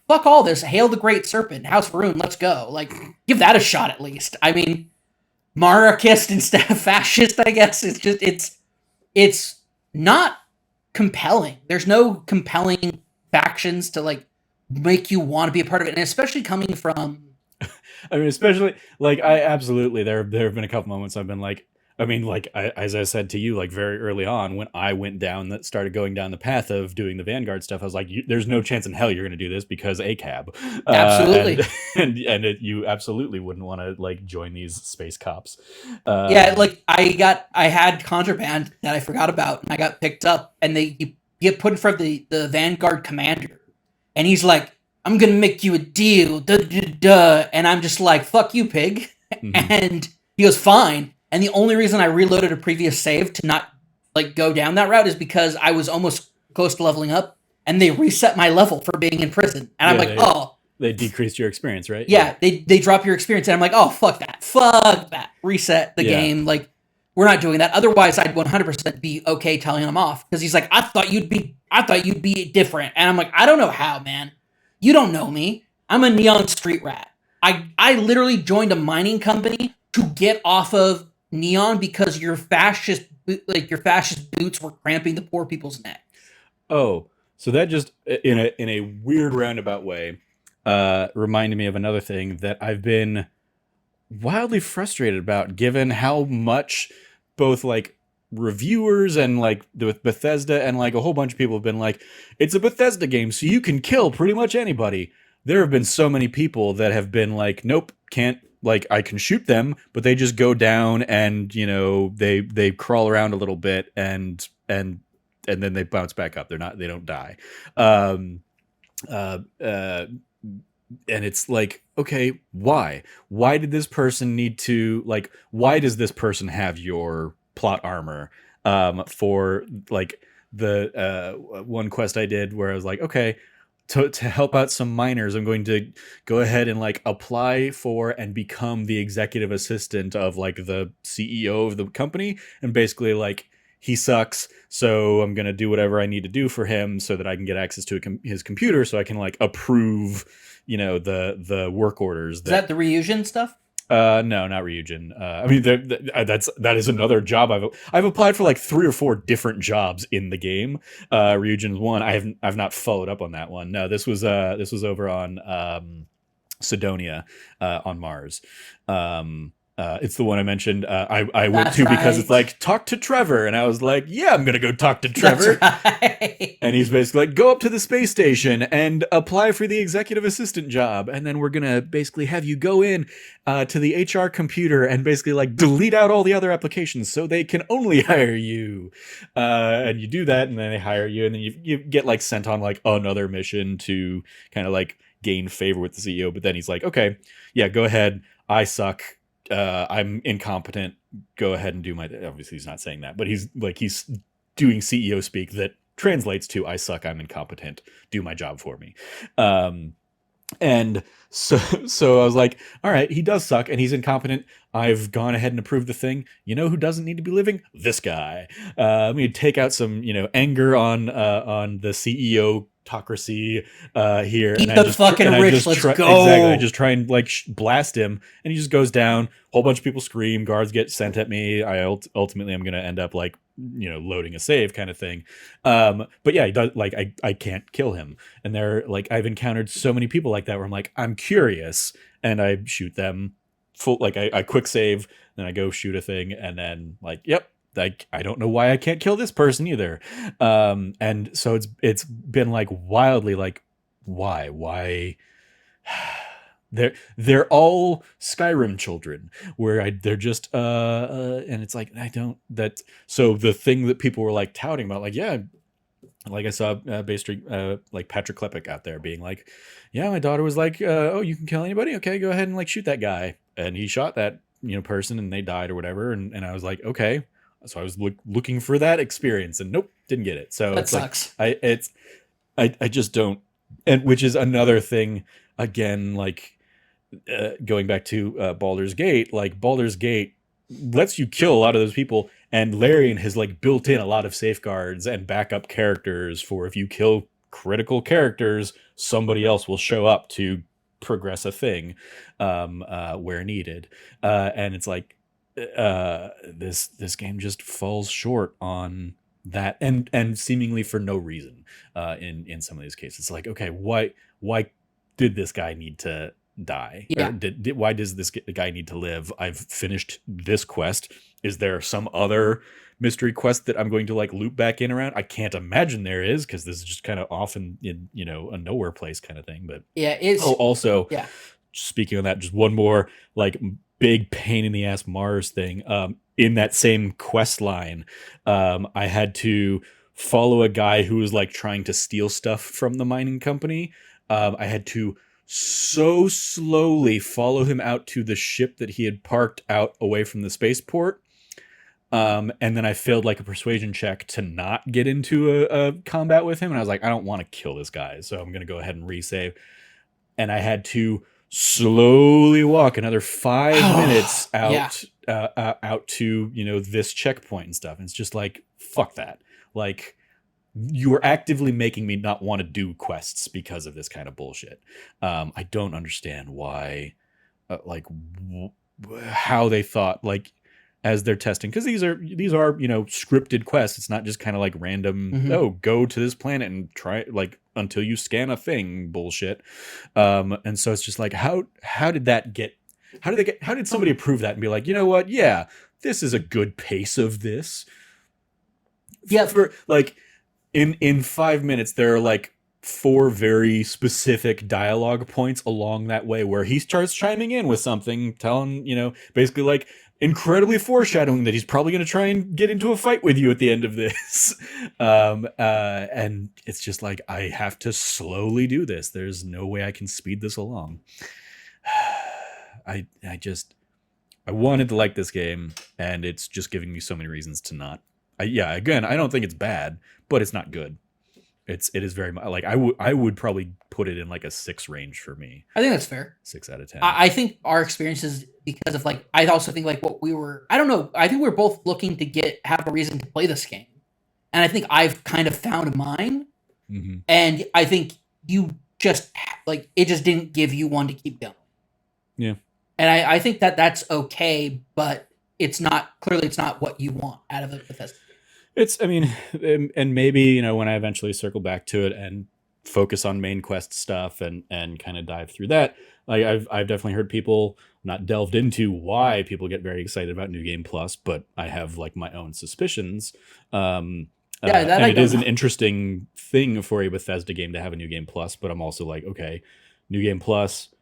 fuck all this. Hail the Great Serpent, House Varun, let's go. Like, give that a shot at least. I mean, monarchist instead of fascist, I guess. It's not compelling. There's no compelling factions to like make you want to be a part of it, and especially coming from. I mean, especially like, I absolutely there have been a couple moments I've been like, I mean, like as I said to you, like very early on, when I went down that started going down the path of doing the Vanguard stuff, I was like, "There's no chance in hell you're going to do this because a cab," and Absolutely. you absolutely wouldn't want to like join these space cops. Yeah, Um, like I had contraband that I forgot about, and I got picked up, and you get put in front of the Vanguard commander, and he's like, "I'm gonna make you a deal, duh, duh, duh," and I'm just like, "Fuck you, pig," mhm. and he goes, "Fine." And the only reason I reloaded a previous save to not like go down that route is because I was almost close to leveling up, and they reset my level for being in prison, and I'm Yeah, like, "Oh." they decreased your experience, right? Yeah, Yeah, they drop your experience, and I'm like, oh fuck that, reset the yeah. game. Like, we're not doing that. Otherwise, I'd 100% be okay telling him off because he's like, I thought you'd be different, and I'm like, I don't know how, man. You don't know me. I'm a neon street rat. I literally joined a mining company to get off of neon because your fascist boots were cramping the poor people's neck. Oh, so that just in a weird roundabout way reminded me of another thing that I've been wildly frustrated about, given how much both like reviewers and like with Bethesda and like a whole bunch of people have been like, it's a Bethesda game, so you can kill pretty much anybody. There have been so many people that have been like, nope, can't. Like I can shoot them, but they just go down and they crawl around a little bit and then they bounce back up. They don't die. Um, uh, uh, and it's like, okay, why did this person need to like why does this person have your plot armor for like the one quest I did where I was like, okay, to help out some miners, I'm going to go ahead and like apply for and become the executive assistant of like the CEO of the company, and basically like he sucks, so I'm gonna do whatever I need to do for him so that I can get access to his computer, so I can like approve, the work orders Is that. that the Ryujin stuff? No, not Ryujin. I mean, that is another job I've applied for like 3 or 4 different jobs in the game. Ryujin's one. I've not followed up on that one. No, this was over on Sidonia on Mars. It's the one I mentioned. I went That's to because it's right. like talk to Trevor, and I was like, yeah, I'm gonna go talk to That's Trevor. right. And he's basically like, go up to the space station and apply for the executive assistant job. And then we're going to basically have you go in to the HR computer and basically like delete out all the other applications so they can only hire you. And you do that, and then they hire you. And then you get like sent on like another mission to kind of like gain favor with the CEO. But then he's like, okay, yeah, go ahead. I suck. I'm incompetent. Go ahead and do my. Obviously, he's not saying that, but he's doing CEO speak that translates to I suck, I'm incompetent, do my job for me. And so I was like, all right, he does suck and he's incompetent. I've gone ahead and approved the thing. You know who doesn't need to be living? This guy. I'm going to take out some anger on the CEO autocracy here, and Eat the fucking rich. Let's try, exactly, I go. just try and like blast him, and he just goes down. A whole bunch of people scream, guards get sent at me. Ultimately I'm going to end up like loading a save kind of thing. But yeah, he does, like I can't kill him, and they're like, I've encountered so many people like that where I'm like, I'm curious, and I shoot them full, like I quick save, then I go shoot a thing, and then like, yep, like I don't know why I can't kill this person either. And so it's been like wildly like, why they're all Skyrim children where they're just and it's like I don't that so the thing that people were like touting about, like, yeah, like I saw Bay Street like Patrick Klepek out there being like, yeah, my daughter was like, oh, you can kill anybody, okay, go ahead and like shoot that guy, and he shot that person and they died or whatever, and I was like, okay, so I was looking for that experience, and nope, didn't get it. So That it's like sucks. I just don't, and which is another thing again, like going back to Baldur's Gate, like Baldur's Gate lets you kill a lot of those people, and Larian has like built in a lot of safeguards and backup characters for if you kill critical characters, somebody else will show up to progress a thing where needed. And it's like this game just falls short on that, and seemingly for no reason in some of these cases. It's like, okay, why did this guy need to die, or Yeah. why does this guy need to live? I've finished this quest, is there some other mystery quest that I'm going to like loop back in around? I can't imagine there is, because this is just kind of often in, a nowhere place kind of thing. But Yeah, it's also, yeah. speaking on that, just one more like big pain in the ass Mars thing. In that same quest line, I had to follow a guy who was like trying to steal stuff from the mining company. I had to so slowly follow him out to the ship that he had parked out away from the spaceport. And then I failed like a persuasion check to not get into a combat with him. And I was like, I don't want to kill this guy, so I'm going to go ahead and resave. And I had to slowly walk another 5 minutes Yeah. out to this checkpoint and stuff. And it's just like, fuck that. Like, you are actively making me not want to do quests because of this kind of bullshit. I don't understand why, how they thought, like, as they're testing, because these are scripted quests. It's not just kind of like random, Mhm. oh, go to this planet and try like until you scan a thing bullshit. And so it's just like, how did that get, how did somebody approve that and be like, you know what, yeah, this is a good pace of this. Yeah. For like, in 5 minutes there are like 4 very specific dialogue points along that way where he starts chiming in with something, telling, basically like incredibly foreshadowing that he's probably going to try and get into a fight with you at the end of this. And it's just like, I have to slowly do this. There's no way I can speed this along. I wanted to like this game, and it's just giving me so many reasons to not. Again, I don't think it's bad, but it's not good. It is very much like, I would probably put it in like a 6 range for me. I think that's fair. 6 out of 10. I think our experiences, because of like, I also think like what we were, I don't know, I think we are both looking to have a reason to play this game. And I think I've kind of found mine. Mm-hmm. And I think you just, like, it just didn't give you one to keep going. Yeah. And I think that that's okay, but it's not what you want out of a Bethesda game. It's, I mean, and maybe, when I eventually circle back to it and focus on main quest stuff and kind of dive through that, like I've definitely heard people, not delved into why people get very excited about New Game Plus, but I have like my own suspicions. And it is an interesting thing for a Bethesda game to have a New Game Plus, but I'm also like, okay, New Game Plus,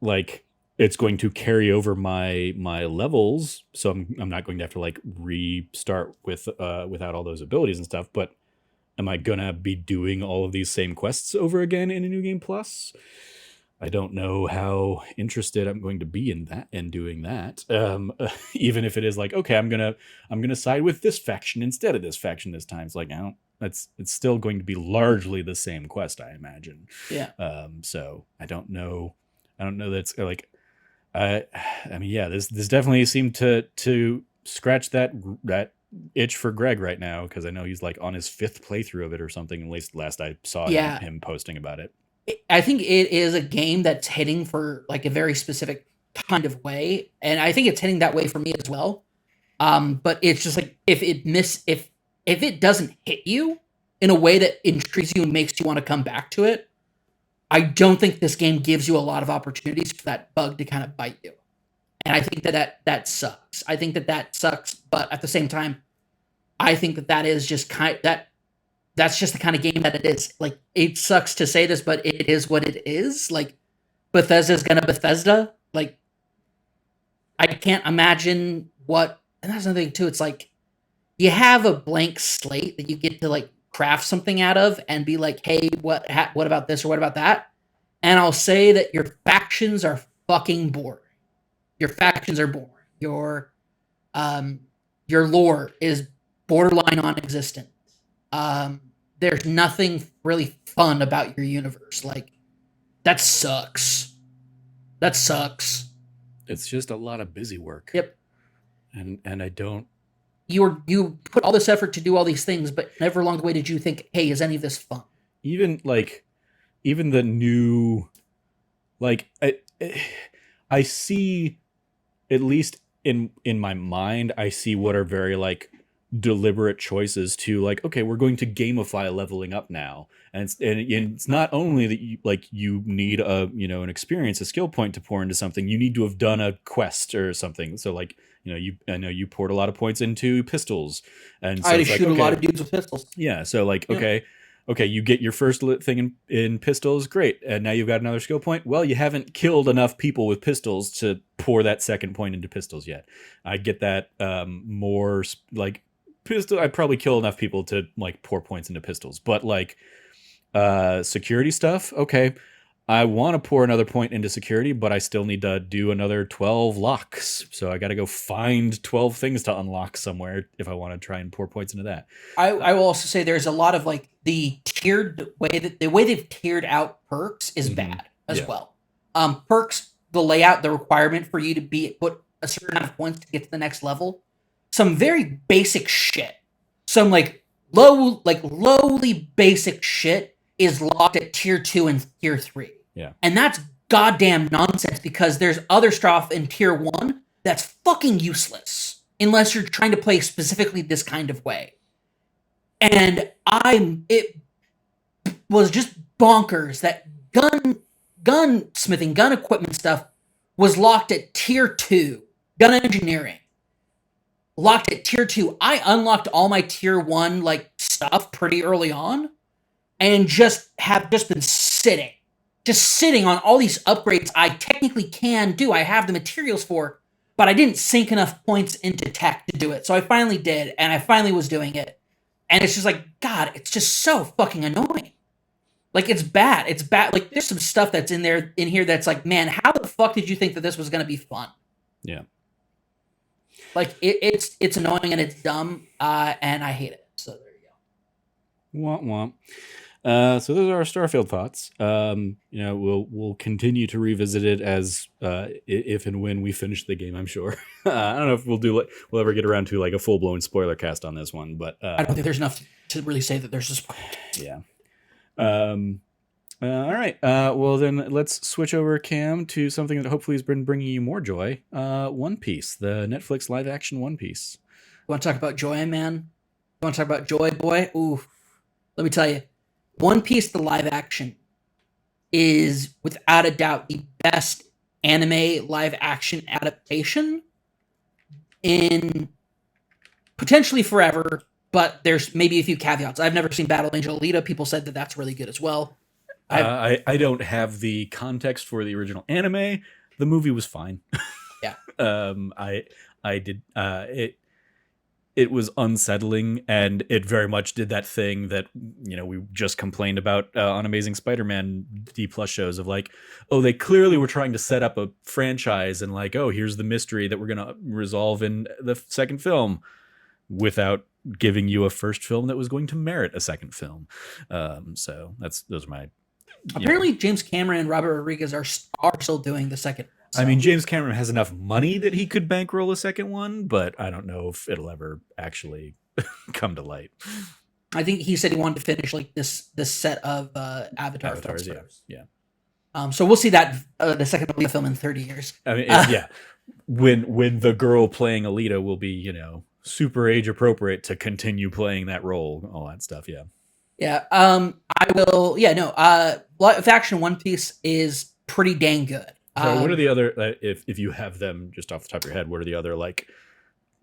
like, it's going to carry over my levels, so I'm not going to have to like restart with without all those abilities and stuff. But am I gonna be doing all of these same quests over again in a New Game Plus? I don't know how interested I'm going to be in that and doing that. Even if it is like, okay, I'm gonna side with this faction instead of this faction this time. It's like, it's still going to be largely the same quest, I imagine. Yeah. So I don't know. That's like. I mean, yeah, this definitely seemed to scratch that itch for Greg right now, because I know he's like on his 5th playthrough of it or something. At least last I saw him posting about it. I think it is a game that's hitting for like a very specific kind of way, and I think it's hitting that way for me as well. But it's just like, if it doesn't hit you in a way that intrigues you and makes you want to come back to it, I don't think this game gives you a lot of opportunities for that bug to kind of bite you. And I think that sucks. I think that sucks, but at the same time, I think that is just that's just the kind of game that it is. Like, it sucks to say this, but it is what it is. Like, Bethesda's gonna Bethesda. Like, I can't imagine what, and that's another thing too. It's like, you have a blank slate that you get to like craft something out of and be like, hey, what about this or what about that? And I'll say that your factions are fucking boring. Your factions are boring. Your lore is borderline non-existent. There's nothing really fun about your universe. Like, that sucks. That sucks. It's just a lot of busy work. Yep. And I don't. You put all this effort to do all these things, but never along the way did you think, hey, is any of this fun? Even the new, like, I see, at least in my mind, I see what are very like deliberate choices to like, okay, we're going to gamify leveling up now, and it's not only that you like you need a an experience, a skill point to pour into something. You need to have done a quest or something. So like I know you poured a lot of points into pistols, and I so had to it's like, shoot a lot okay, of dudes with pistols. yeah, so like, Yeah. okay, you get your first thing in pistols, great, and now you've got another skill point. Well, you haven't killed enough people with pistols to pour that second point into pistols yet. I get that more like pistol. I'd probably kill enough people to like pour points into pistols, but like security stuff, okay. I want to pour another point into security, but I still need to do another 12 locks. So I got to go find 12 things to unlock somewhere if I want to try and pour points into that. I will also say there's a lot of like the way they've tiered out perks is bad as well. Perks, the layout, the requirement for you to put a certain amount of points to get to the next level. Some very basic shit. Some lowly basic shit is locked at tier 2 and tier 3. Yeah. And that's goddamn nonsense because there's other stuff in tier 1 that's fucking useless unless you're trying to play specifically this kind of way. And it was just bonkers that gunsmithing, gun equipment stuff was locked at tier 2. Gun engineering. Locked at tier 2. I unlocked all my tier 1 like stuff pretty early on and have been sitting on all these upgrades I technically can do. I have the materials for, but I didn't sink enough points into tech to do it. So I finally did, and I finally was doing it. And it's just like, God, it's just so fucking annoying. Like, it's bad. It's bad. Like, there's some stuff that's in here that's like, man, how the fuck did you think that this was going to be fun? Yeah. Like, it's annoying and it's dumb, and I hate it. So there you go. Womp womp. So those are our Starfield thoughts. We'll continue to revisit it as if and when we finish the game. I'm sure. I don't know if we'll ever get around to like a full blown spoiler cast on this one, but I don't think there's enough to really say that there's a spoiler. Yeah. All right. Well, then let's switch over, Cam, to something that hopefully has been bringing you more joy. One Piece, the Netflix live action One Piece. You want to talk about joy, man? You want to talk about joy, boy? Ooh, let me tell you. One Piece, the live action, is without a doubt the best anime live action adaptation in potentially forever, but there's maybe a few caveats. I've never seen Battle Angel Alita. People said that that's really good as well. I don't have the context for the original anime. The movie was fine. Yeah. I did it was unsettling, and it very much did that thing that we just complained about on Amazing Spider-Man D+ shows of like, oh, they clearly were trying to set up a franchise and like, oh, here's the mystery that we're gonna resolve in the second film, without giving you a first film that was going to merit a second film. So those are my. Apparently, James Cameron and Robert Rodriguez are still doing the second. So. I mean, James Cameron has enough money that he could bankroll a second one, but I don't know if it'll ever actually come to light. I think he said he wanted to finish like this set of Avatars. Yeah. So we'll see that the second Alita film in 30 years. I mean, yeah, when the girl playing Alita will be super age appropriate to continue playing that role, all that stuff. Yeah. Yeah. I will. Yeah. No. Live action One Piece is pretty dang good. So what are the other, if you have them just off the top of your head, what are the other like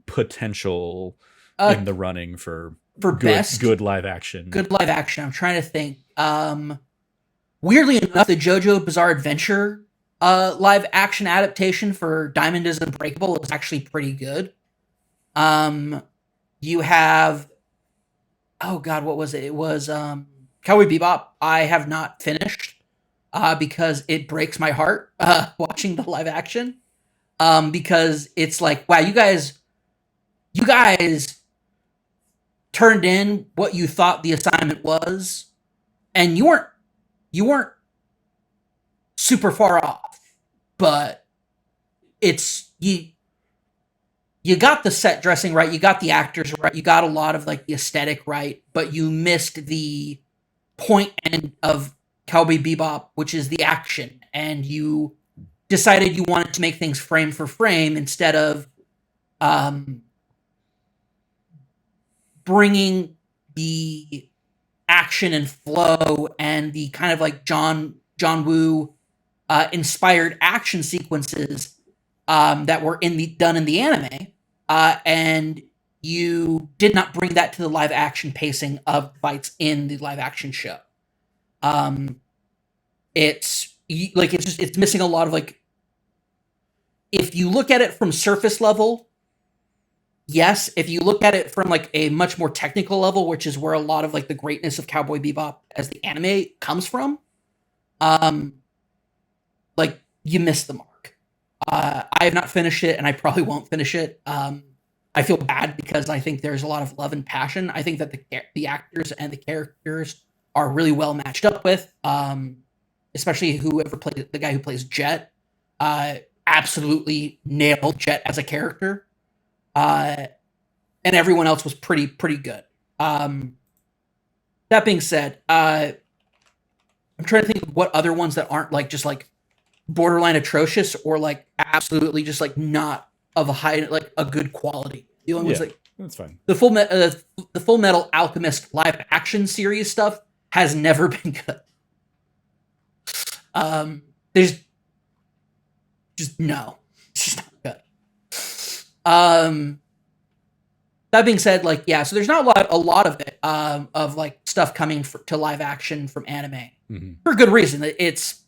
potential in the running for good live action? Good live action. I'm trying to think. Weirdly enough, the JoJo Bizarre Adventure live action adaptation for Diamond is Unbreakable is actually pretty good. You have, oh God, what was it? It was Cowboy Bebop. I have not finished. Because it breaks my heart watching the live action. Because it's like, wow, you guys turned in what you thought the assignment was, and you weren't super far off, but it's you got the set dressing right, you got the actors right, you got a lot of like the aesthetic right, but you missed the point of Cowboy Bebop, which is the action, and you decided you wanted to make things frame for frame instead of bringing the action and flow and the kind of like John Woo inspired action sequences that were done in the anime, and you did not bring that to the live action pacing of fights in the live action show. It's missing a lot of like. If you look at it from surface level, yes. If you look at it from like a much more technical level, which is where a lot of like the greatness of Cowboy Bebop as the anime comes from, like you missed the mark. I have not finished it, and I probably won't finish it. I feel bad because I think there's a lot of love and passion. I think that the actors and the characters are really well matched up with, especially whoever played the guy who plays Jet. Absolutely nailed Jet as a character, and everyone else was pretty good. That being said, I'm trying to think of what other ones that aren't like just like borderline atrocious or like absolutely just like not of a high like a good quality. The only ones like that's fine. The Full Metal Alchemist live action series stuff has never been good. There's just no, it's just not good. That being said, like yeah, so there's not a lot of it of like stuff coming to live action from anime for good reason. It's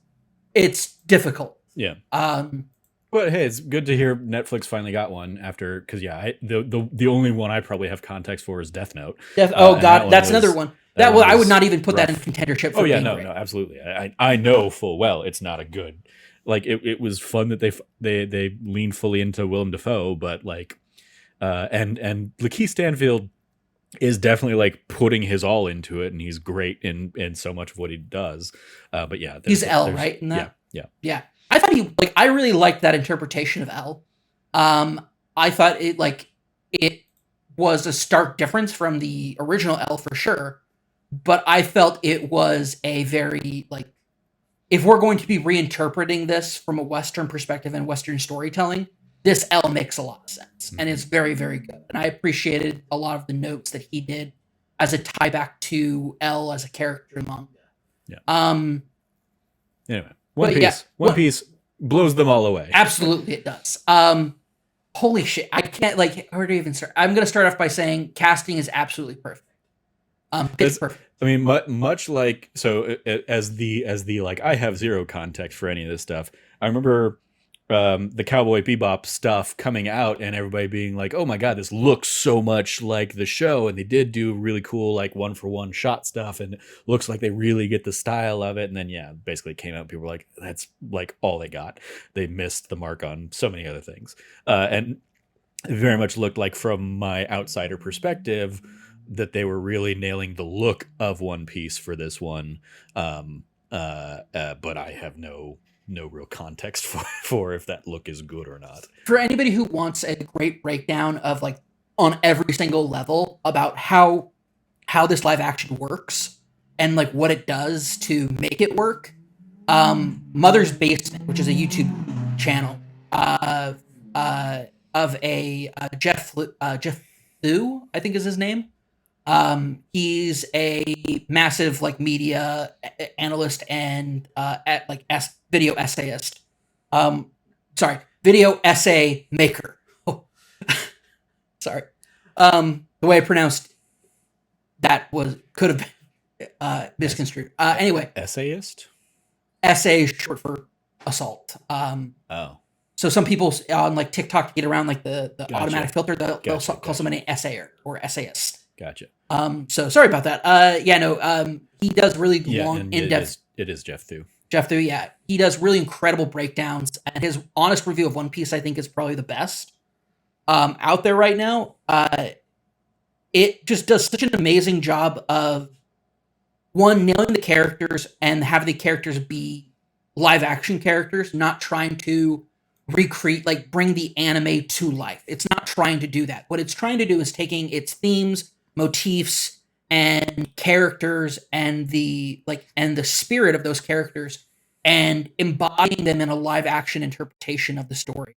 difficult. Yeah. But hey, it's good to hear Netflix finally got one after because the only one I probably have context for is Death Note. Oh God, that's another one. I would not even put that in contendership. For no, absolutely. I know full well it's not a good. Like it was fun that they leaned fully into Willem Dafoe, but like, and Lakeith Stanfield is definitely like putting his all into it, and he's great in so much of what he does. But yeah, he's L, right? In that? Yeah. I thought I really liked that interpretation of L. I thought it was a stark difference from the original L for sure, but I felt it was a very like, if we're going to be reinterpreting this from a Western perspective and Western storytelling, this L makes a lot of sense and it's very, very good. And I appreciated a lot of the notes that he did as a tie back to L as a character in manga. Yeah. Anyway, One Piece blows them all away. Absolutely, it does. Holy shit! I can't where to even start. I'm going to start off by saying casting is absolutely perfect. It's perfect. I mean, much like as the like I have zero context for any of this stuff. I remember the Cowboy Bebop stuff coming out and everybody being like, "Oh my god, this looks so much like the show," and they did do really cool like 1-for-1 shot stuff, and it looks like they really get the style of it. And then basically it came out, and people were like, "That's like all they got." They missed the mark on so many other things, and it very much looked like from my outsider perspective that they were really nailing the look of One Piece for this one. But I have no real context for if that look is good or not. For anybody who wants a great breakdown of like on every single level about how this live action works and like what it does to make it work, Mother's Basement, which is a YouTube channel of a Jeff Thu, I think is his name. He's a massive like media analyst and video essayist. Video essay maker. Oh. Sorry. The way I pronounced that could have been misconstrued. Anyway. Essayist? Essay is short for assault. So some people on like TikTok get around like the gotcha. Automatic filter. They'll call someone an essayer or essayist. Gotcha. So sorry about that. He does really long, in-depth. It is Jeff Thu. Jeff Thu, yeah. He does really incredible breakdowns, and his honest review of One Piece, I think, is probably the best out there right now. It just does such an amazing job of, one, nailing the characters and having the characters be live-action characters, not trying to recreate, bring the anime to life. It's not trying to do that. What it's trying to do is taking its themes, motifs, and characters and the spirit of those characters and embodying them in a live action interpretation of the story.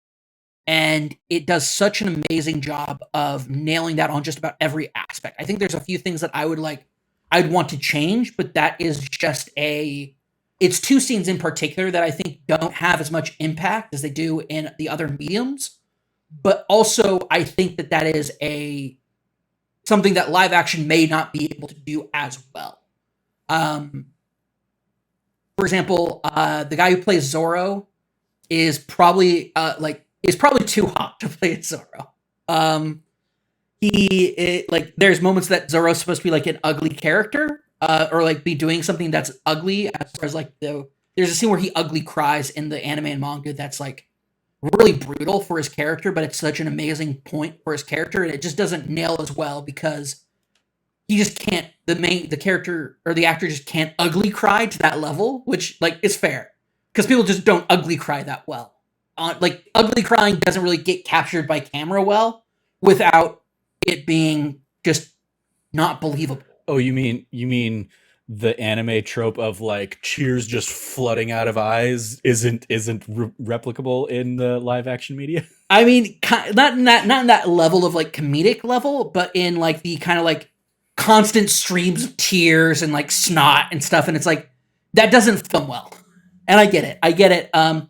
and it does such an amazing job of nailing that on just about every aspect. I think there's a few things that I'd want to change, but that is just it's two scenes in particular that I think don't have as much impact as they do in the other mediums. But also, I think that is something that live action may not be able to do as well. For example, the guy who plays Zorro is probably too hot to play Zorro. There's moments that Zorro's supposed to be like an ugly character, or like be doing something that's ugly. As far as like there's a scene where he ugly cries in the anime and manga that's like really brutal for his character, but it's such an amazing point for his character, and it just doesn't nail as well because he just can't. The character or the actor just can't ugly cry to that level, which like is fair because people just don't ugly cry that well. Like ugly crying doesn't really get captured by camera well without it being just not believable. Oh, you mean the anime trope of like tears just flooding out of eyes isn't replicable in the live action media? I mean, not in that level of like comedic level, but in like the kind of like constant streams of tears and like snot and stuff, and it's like that doesn't film well. And I get it. McIntyre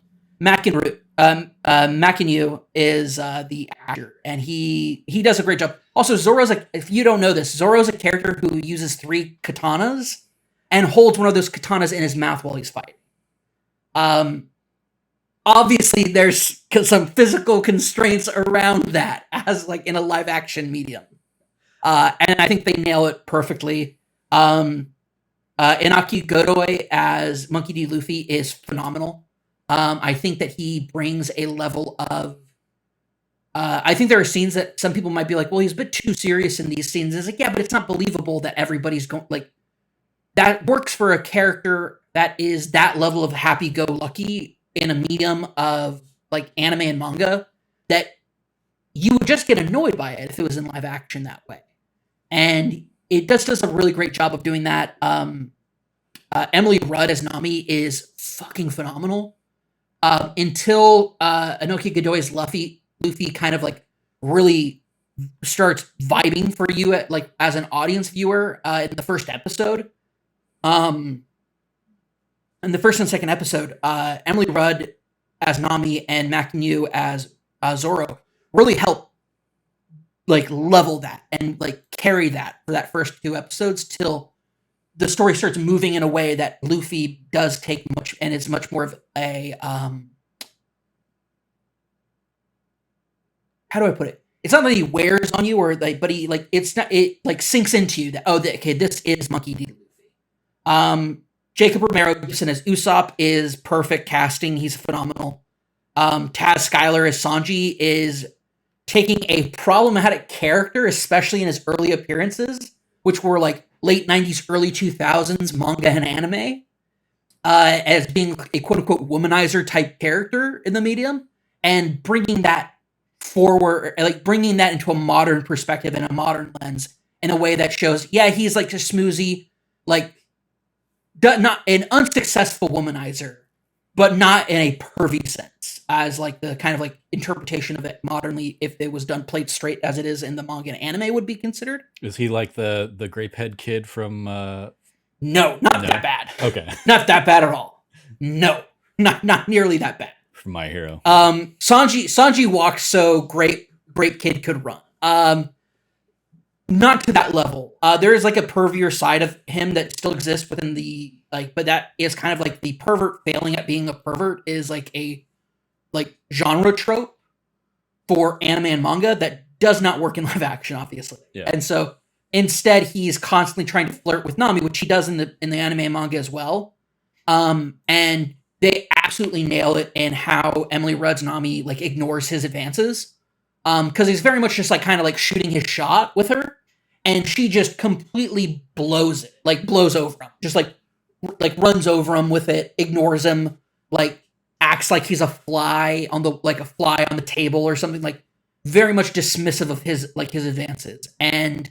is the actor, and he does a great job. Also, Zorro's like, if you don't know this, Zorro's a character who uses 3 katanas and holds one of those katanas in his mouth while he's fighting. Obviously, there's some physical constraints around that, as like in a live action medium, and I think they nail it perfectly. Inaki Godoy as Monkey D. Luffy is phenomenal. I think that he brings a level of. I think there are scenes that some people might be like, "Well, he's a bit too serious in these scenes." It's like, yeah, but it's not believable that everybody's going like. That works for a character that is that level of happy-go-lucky in a medium of like anime and manga that you would just get annoyed by it if it was in live action that way. And it does a really great job of doing that. Emily Rudd as Nami is fucking phenomenal. Until Inoki Godoy's Luffy kind of like really starts vibing for you at like as an audience viewer in the first episode. In the first and second episode, Emily Rudd as Nami and McIntyre as Zorro really help like level that and like carry that for that first 2 episodes till the story starts moving in a way that Luffy does take much, and it's much more of a how do I put it? It's not that he wears on you or like, but he like it's not it like sinks into you that okay, this is Monkey D. Luffy. Jacob Romero Gibson as Usopp is perfect casting. He's phenomenal. Taz Skylar as Sanji is taking a problematic character, especially in his early appearances, which were like late 90s, early 2000s manga and anime, as being a quote-unquote womanizer type character in the medium, and bringing that forward, like bringing that into a modern perspective and a modern lens in a way that shows, yeah, he's like a smoozy, like not an unsuccessful womanizer, but not in a pervy sense, as like the kind of like interpretation of it modernly, if it was done played straight as it is in the manga and anime would be considered. Is he like the grape-head kid from No, not that bad. Okay. Not that bad at all. No, not nearly that bad. From My Hero. Sanji walks so great kid could run. Not to that level. There is like a pervier side of him that still exists within the like, but that is kind of like the pervert failing at being a pervert is like a like genre trope for anime and manga that does not work in live action, obviously. Yeah. And so instead, he's constantly trying to flirt with Nami, which he does in the anime and manga as well. And they absolutely nail it in how Emily Rudd's Nami like ignores his advances. Because he's very much just like kind of like shooting his shot with her, and she just completely blows over him, just like runs over him with it, ignores him, like acts like he's a fly on the table or something, like very much dismissive of his advances. And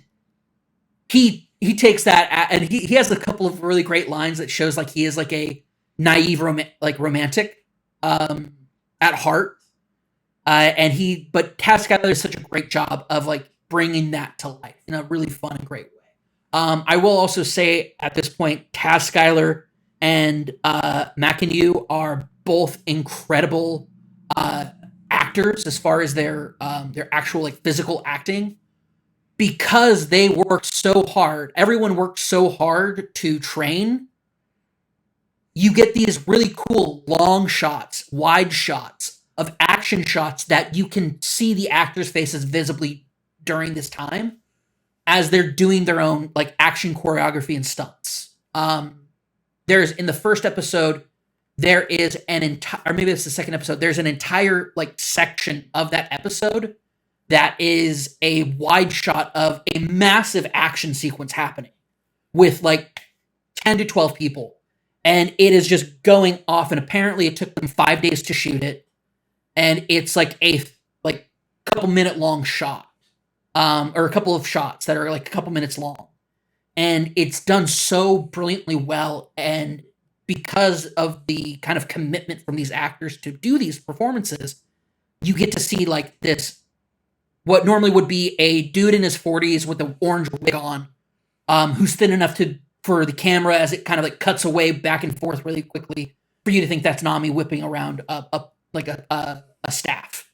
he takes that and he has a couple of really great lines that shows like he is like a naive romantic at heart. But Taz Skylar does such a great job of like bringing that to life in a really fun and great way. I will also say at this point, Taz Skylar and McIntyre are both incredible actors as far as their actual like physical acting, because they work so hard. Everyone works so hard to train. You get these really cool long shots, wide shots of action shots that you can see the actors' faces visibly during this time as they're doing their own like action choreography and stunts. There's in the first episode, there is an entire, or maybe it's the second episode, there's an entire like section of that episode that is a wide shot of a massive action sequence happening with like 10 to 12 people. And it is just going off. And apparently it took them 5 days to shoot it. And it's like a couple minute long shot. Or a couple of shots that are like a couple minutes long. And it's done so brilliantly well. And because of the kind of commitment from these actors to do these performances, you get to see like this, what normally would be a dude in his 40s with an orange wig on, who's thin enough for the camera as it kind of like cuts away back and forth really quickly for you to think that's Nami whipping around a staff.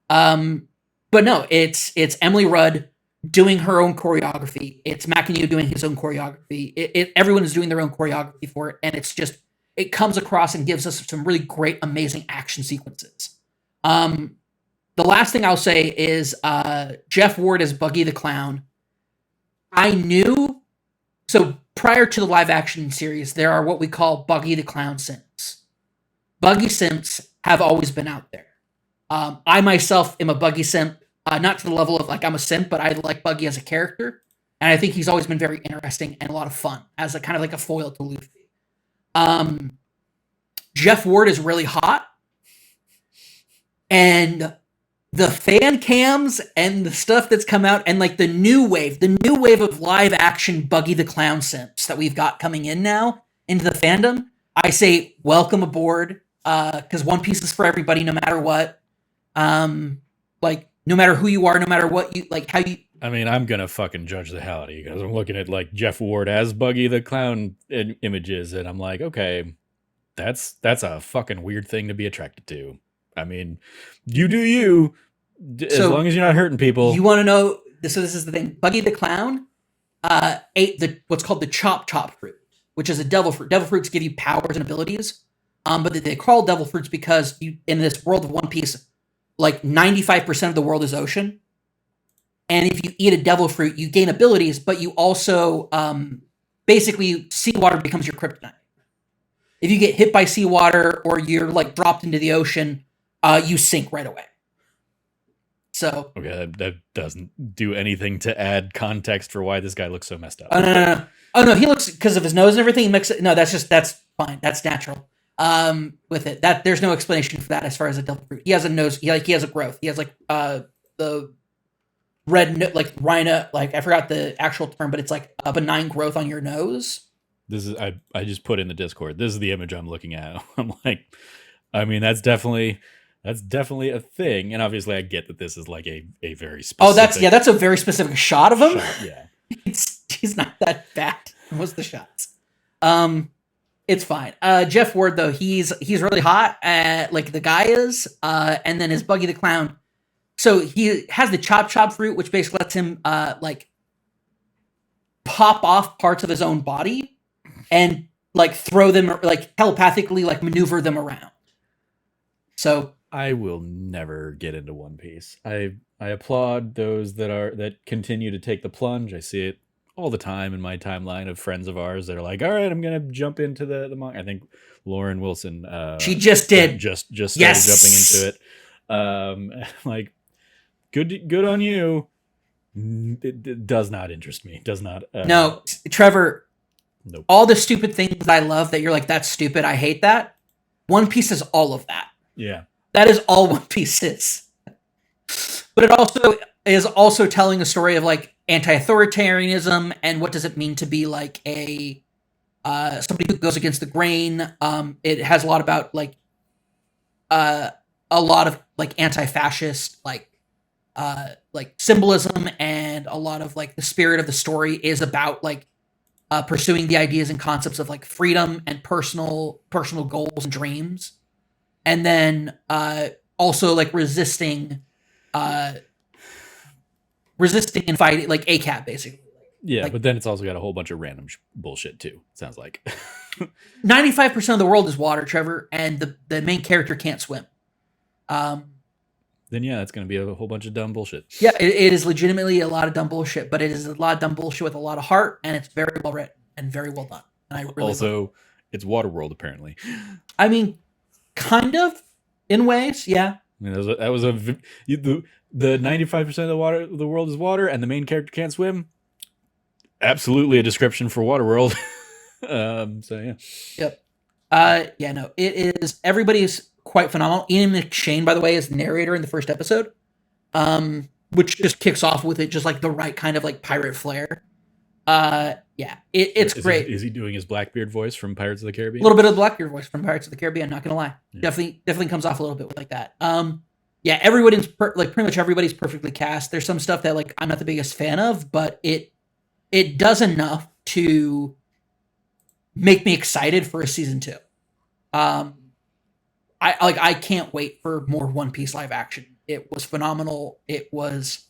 But no, it's Emily Rudd doing her own choreography. It's McIntyre doing his own choreography. Everyone is doing their own choreography for it, and it's just, it comes across and gives us some really great, amazing action sequences. The last thing I'll say is Jeff Ward as Buggy the Clown. So prior to the live action series, there are what we call Buggy the Clown simps. Buggy simps have always been out there. I myself am a Buggy simp, not to the level of like I'm a simp, but I like Buggy as a character. And I think he's always been very interesting and a lot of fun as a kind of like a foil to Luffy. Jeff Ward is really hot. And the fan cams and the stuff that's come out and like the new wave of live action Buggy the Clown simps that we've got coming in now into the fandom, I say welcome aboard, because One Piece is for everybody, no matter what. Like no matter who you are, no matter what you like, how you. I mean, I'm gonna fucking judge the hell out of you because I'm looking at like Jeff Ward as Buggy the Clown images, and I'm like, okay, that's a fucking weird thing to be attracted to. I mean, you do you, as long as you're not hurting people. You want to know? So this is the thing. Buggy the Clown ate what's called the chop fruit, which is a devil fruit. Devil fruits give you powers and abilities, but they call devil fruits because in this world of One Piece, like 95% of the world is ocean, and if you eat a devil fruit, you gain abilities, but you also basically seawater becomes your kryptonite. If you get hit by seawater or you're like dropped into the ocean, you sink right away. So okay, that doesn't do anything to add context for why this guy looks so messed up. No. Oh no, he looks, because of his nose and everything. He makes it. No, that's fine. That's natural. With it, that there's no explanation for that as far as a devil fruit. He has a nose. He has a growth. He has like the red like rhino. Like I forgot the actual term, but it's like a benign growth on your nose. This is I just put in the Discord. This is the image I'm looking at. I'm like, I mean, that's definitely a thing, and obviously I get that this is like a very specific. Oh, that's a very specific shot of him. Yeah, he's not that bad. What's the shots? It's fine. Jeff Ward though, he's really hot. Like the guy is. And then his Buggy the Clown. So he has the chop fruit, which basically lets him like pop off parts of his own body and like throw them, like telepathically, like maneuver them around. So I will never get into One Piece. I applaud those that continue to take the plunge. I see it all the time in my timeline of friends of ours that are like, all right, I'm gonna jump into the manga. I think Lauren Wilson she just did just started jumping into it. Like good on you. It does not interest me. Does not. No, Trevor. Nope. All the stupid things I love that you're like, that's stupid, I hate that. One Piece is all of that. Yeah. That is all One Piece is. But it also is also telling a story of like anti-authoritarianism and what does it mean to be like a somebody who goes against the grain. It has a lot about like a lot of like anti-fascist like symbolism, and a lot of like the spirit of the story is about like pursuing the ideas and concepts of like freedom and personal goals and dreams, and then also like uh resisting and fighting like ACAB basically. Yeah, Like but then it's also got a whole bunch of random bullshit too. Sounds like. 95% of the world is water, Trevor, and the main character can't swim. Um, Then yeah, it's going to be a whole bunch of dumb bullshit. yeah, it is legitimately a lot of dumb bullshit, but it is a lot of dumb bullshit with a lot of heart, and it's very well written and very well done. And I really Also, it's Waterworld apparently. I mean, kind of in ways, yeah. I mean, the 95% of the world is water, and the main character can't swim. Absolutely a description for Waterworld. So yeah. Yep. Yeah, no, it is. Everybody's quite phenomenal. Ian McShane, by the way, is the narrator in the first episode, which just kicks off with it just like the right kind of like pirate flair. Yeah, it's great. Is he doing his Blackbeard voice from Pirates of the Caribbean? A little bit of the Blackbeard voice from Pirates of the Caribbean. Not gonna lie, Yeah. definitely comes off a little bit like that. Yeah, everybody's like pretty much everybody's perfectly cast. There's some stuff that like I'm not the biggest fan of, but it does enough to make me excited for a season 2. I can't wait for more One Piece live action. It was phenomenal. It was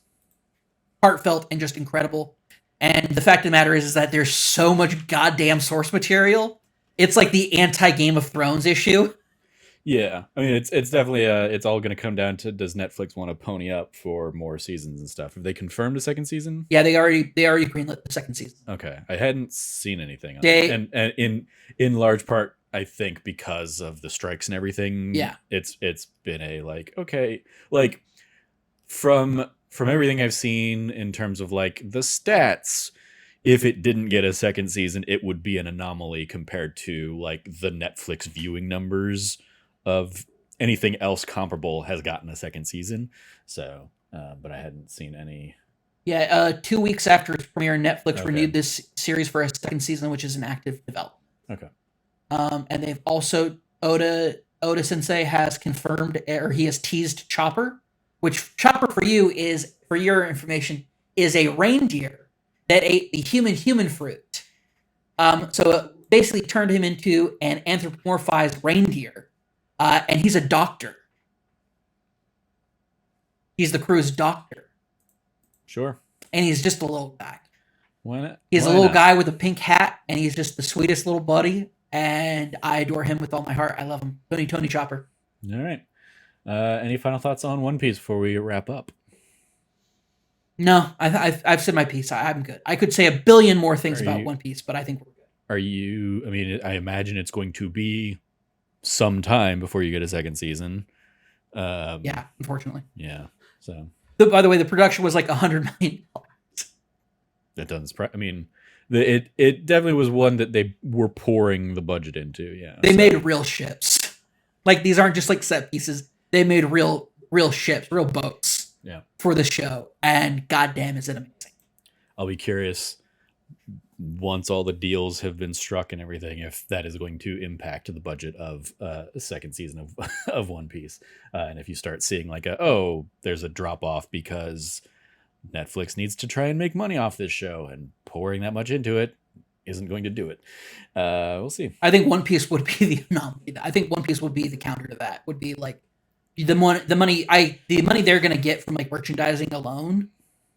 heartfelt and just incredible. And the fact of the matter is that there's so much goddamn source material. It's like the anti Game of Thrones issue. Yeah, I mean it's definitely it's all going to come down to, does Netflix want to pony up for more seasons and stuff? Have they confirmed a second season? Yeah, they already greenlit the second season. Okay, I hadn't seen anything on that. And in large part, I think because of the strikes and everything. Yeah, it's been a like, okay, like from everything I've seen in terms of like the stats, if it didn't get a second season, it would be an anomaly compared to like the Netflix viewing numbers of anything else comparable has gotten a second season. So, but I hadn't seen any. Yeah, 2 weeks after its premiere, Netflix renewed this series for a second season, which is in active development. Okay. And they've also Oda Sensei has confirmed, or he has teased Chopper, which Chopper for your information, is a reindeer that ate the human fruit. So it basically turned him into an anthropomorphized reindeer, and he's a doctor. He's the crew's doctor. Sure. And he's just a little guy. Why not? He's a little guy with a pink hat, and he's just the sweetest little buddy. And I adore him with all my heart. I love him. Tony Chopper. All right. Any final thoughts on One Piece before we wrap up? No, I've said my piece. I'm good. I could say a billion more things about One Piece, but I think we're good. Are you? I mean, I imagine it's going to be some time before you get a second season. Yeah, unfortunately. Yeah. So. By the way, the production was like $100 million. That doesn't. I mean, it definitely was one that they were pouring the budget into. Yeah. They made real ships. Like, these aren't just like set pieces. They made real ships, real boats. Yeah. For the show, and goddamn, is it amazing! I'll be curious once all the deals have been struck and everything, if that is going to impact the budget of the second season of of One Piece, and if you start seeing like there's a drop off because Netflix needs to try and make money off this show, and pouring that much into it isn't going to do it. We'll see. I think One Piece would be the anomaly. I think One Piece would be the counter to that. Would be like the money they're gonna get from like merchandising alone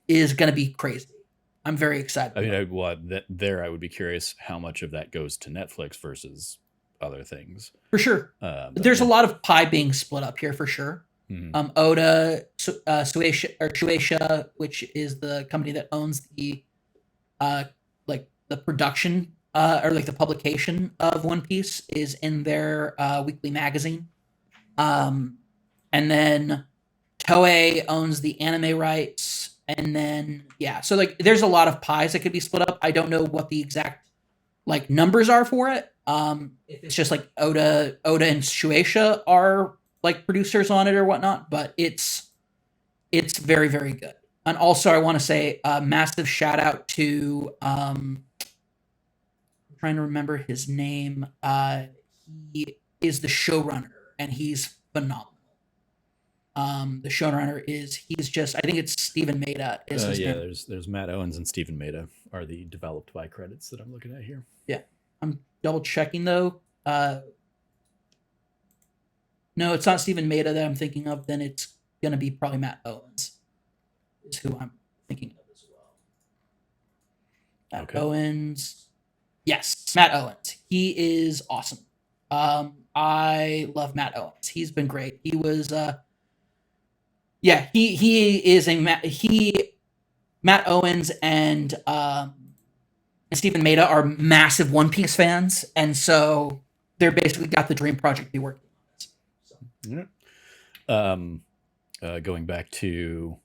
is gonna be crazy. I'm very excited. I mean, I would be curious how much of that goes to Netflix versus other things. For sure. There's a lot of pie being split up here for sure. Mm-hmm. Oda, Shueisha, which is the company that owns the like the production or like the publication of One Piece, is in their weekly magazine. And then Toei owns the anime rights. And then, yeah, so like there's a lot of pies that could be split up. I don't know what the exact like numbers are for it. If it's just like Oda and Shueisha are like producers on it or whatnot, but it's very, very good. And also I want to say a massive shout out to I'm trying to remember his name. He is the showrunner and he's phenomenal. The showrunner he's just, I think it's Stephen Maida is his Yeah, name. there's Matt Owens and Stephen Maida are the developed by credits that I'm looking at here. Yeah, I'm double checking though. No, it's not Stephen Maida that I'm thinking of. Then it's gonna be probably Matt Owens, is who I'm thinking of as well. Matt Owens. Yes, Matt Owens. He is awesome. I love Matt Owens. He's been great. He was he is a Matt Owens and Stephen Maida are massive One Piece fans, and so they're basically got the dream project to be working on. So. Yeah. Going back to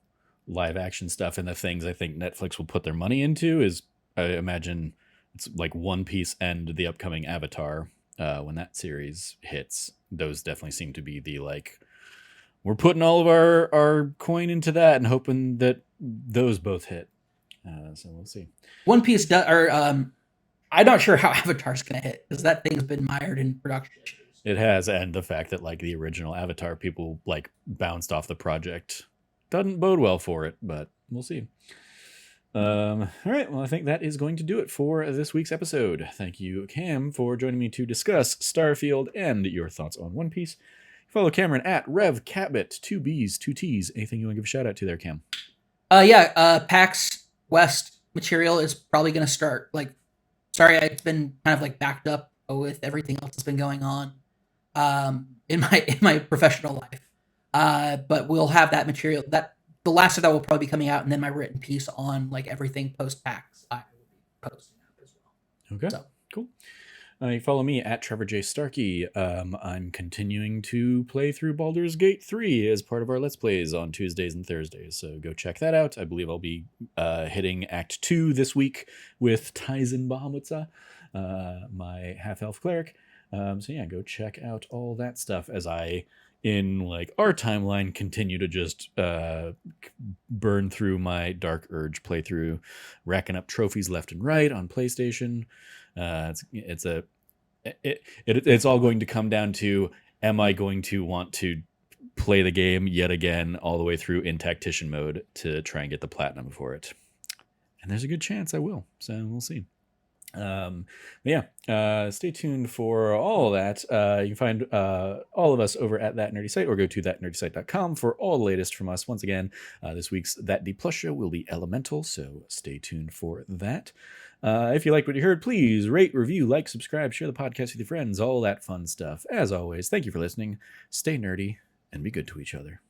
live action stuff and the things I think Netflix will put their money into is, I imagine it's like One Piece and the upcoming Avatar. When that series hits, those definitely seem to be the like, we're putting all of our coin into that and hoping that those both hit. So we'll see. One Piece I'm not sure how Avatar's gonna hit because that thing's been mired in production issues. It has, and the fact that like the original Avatar people like bounced off the project doesn't bode well for it, but we'll see. All right, well, I think that is going to do it for this week's episode. Thank you, Cam, for joining me to discuss Starfield and your thoughts on One Piece. Follow Cameron at RevCatbit, 2 B's, 2 T's. Anything you want to give a shout out to there, Cam? PAX West material is probably going to start. Like, sorry, I've been kind of like backed up with everything else that's been going on in my professional life. But we'll have that material. That the last of that will probably be coming out, and then my written piece on like everything post PAX I will be posting out as well. Okay, so cool. You follow me at Trevor J. Starkey. I'm continuing to play through Baldur's Gate 3 as part of our Let's Plays on Tuesdays and Thursdays, so go check that out. I believe I'll be hitting Act 2 this week with Tyson Bahamutsa, my half-elf cleric. So yeah, go check out all that stuff as I, in like our timeline, continue to just burn through my Dark Urge playthrough, racking up trophies left and right on PlayStation. It's all going to come down to, am I going to want to play the game yet again all the way through in tactician mode to try and get the platinum for it? And there's a good chance I will, so we'll see. Stay tuned for all of that. You can find all of us over at That Nerdy Site, or go to thatnerdysite.com for all the latest from us. Once again, this week's That D Plus show will be Elemental, so stay tuned for that. If you liked what you heard, please rate, review, like, subscribe, share the podcast with your friends, all that fun stuff. As always, thank you for listening. Stay nerdy and be good to each other.